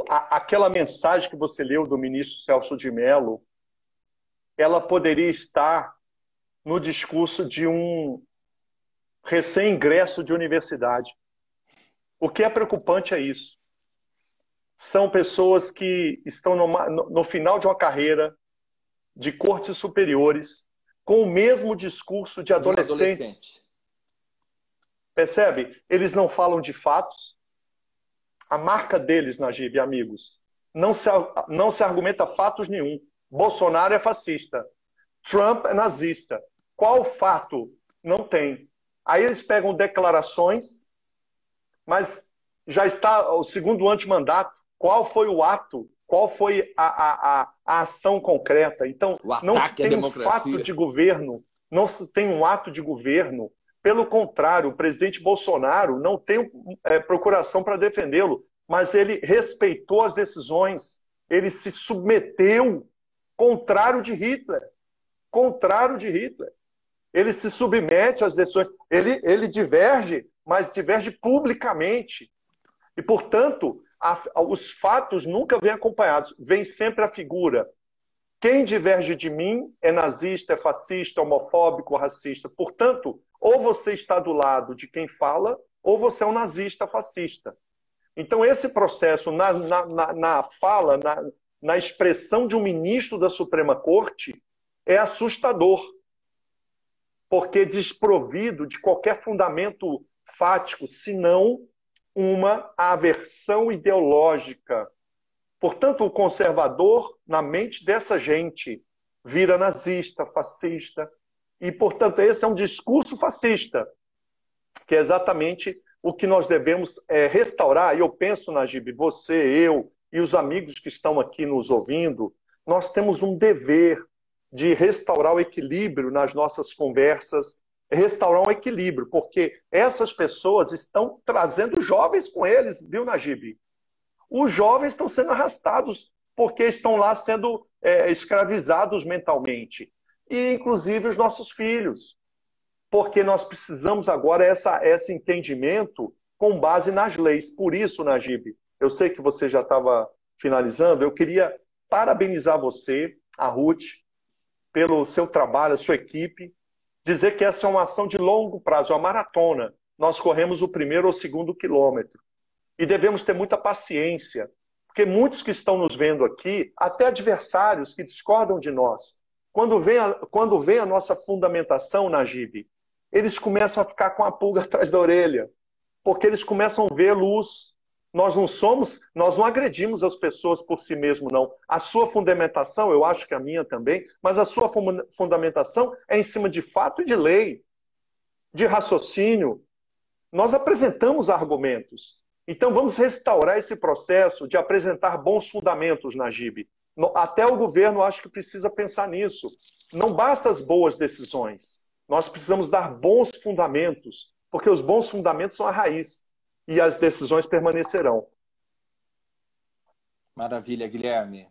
aquela mensagem que você leu do ministro Celso de Mello, ela poderia estar no discurso de um recém-ingresso de universidade. O que é preocupante é isso. São pessoas que estão no final de uma carreira de cortes superiores com o mesmo discurso de adolescentes. Percebe? Eles não falam de fatos. A marca deles, Najib, amigos, não se argumenta fatos nenhum. Bolsonaro é fascista. Trump é nazista. Qual fato? Não tem. Aí eles pegam declarações, mas já está o segundo ano de mandato. Qual foi o ato? Qual foi a ação concreta? Então, não se tem um fato de governo, não se tem um ato de governo. Pelo contrário, o presidente Bolsonaro não tem procuração para defendê-lo, mas ele respeitou as decisões, ele se submeteu, contrário de Hitler. Contrário de Hitler. Ele se submete às decisões, ele diverge, mas diverge publicamente. E, portanto, os fatos nunca vêm acompanhados, vem sempre a figura. Quem diverge de mim é nazista, é fascista, homofóbico, racista. Portanto, ou você está do lado de quem fala, ou você é um nazista fascista. Então, esse processo na fala, na expressão de um ministro da Suprema Corte é assustador, porque desprovido de qualquer fundamento fático, senão uma aversão ideológica. Portanto, o conservador, na mente dessa gente, vira nazista, fascista, e, portanto, esse é um discurso fascista, que é exatamente o que nós devemos restaurar. E eu penso, Najib, você, eu e os amigos que estão aqui nos ouvindo, nós temos um dever de restaurar o equilíbrio nas nossas conversas, restaurar um equilíbrio, porque essas pessoas estão trazendo jovens com eles, viu, Najib? Os jovens estão sendo arrastados porque estão lá sendo escravizados mentalmente. E, inclusive, os nossos filhos. Porque nós precisamos agora esse entendimento com base nas leis. Por isso, Najib, eu sei que você já estava finalizando, eu queria parabenizar você, a Ruth, pelo seu trabalho, a sua equipe, dizer que essa é uma ação de longo prazo, é uma maratona. Nós corremos o primeiro ou segundo quilômetro. E devemos ter muita paciência, porque muitos que estão nos vendo aqui, até adversários que discordam de nós, quando vem a nossa fundamentação, Najib, eles começam a ficar com a pulga atrás da orelha, porque eles começam a ver luz. Nós não agredimos as pessoas por si mesmo, não. A sua fundamentação, eu acho que a minha também, mas a sua fundamentação é em cima de fato e de lei, de raciocínio. Nós apresentamos argumentos. Então vamos restaurar esse processo de apresentar bons fundamentos, Najib. Até o governo acho que precisa pensar nisso. Não basta as boas decisões. Nós precisamos dar bons fundamentos, porque os bons fundamentos são a raiz e as decisões permanecerão. Maravilha, Guilherme.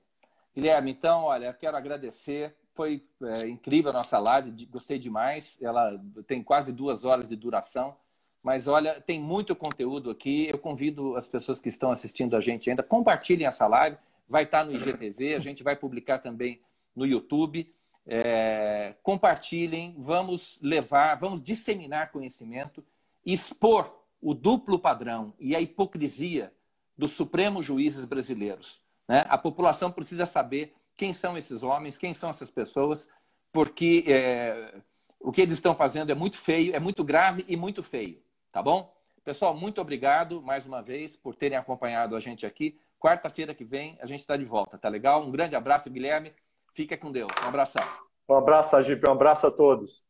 Guilherme, então, olha, quero agradecer. Foi incrível a nossa live, gostei demais. Ela tem quase 2 horas de duração. Mas, olha, tem muito conteúdo aqui. Eu convido as pessoas que estão assistindo a gente ainda, compartilhem essa live. Vai estar no IGTV, a gente vai publicar também no YouTube. Compartilhem, vamos disseminar conhecimento, expor o duplo padrão e a hipocrisia dos supremos juízes brasileiros, né? A população precisa saber quem são esses homens, quem são essas pessoas, porque o que eles estão fazendo é muito feio, é muito grave e muito feio, tá bom? Pessoal, muito obrigado mais uma vez por terem acompanhado a gente aqui. Quarta-feira que vem a gente está de volta, tá legal? Um grande abraço, Guilherme. Fica com Deus. Um abração. Um abraço, Agip. Um abraço a todos.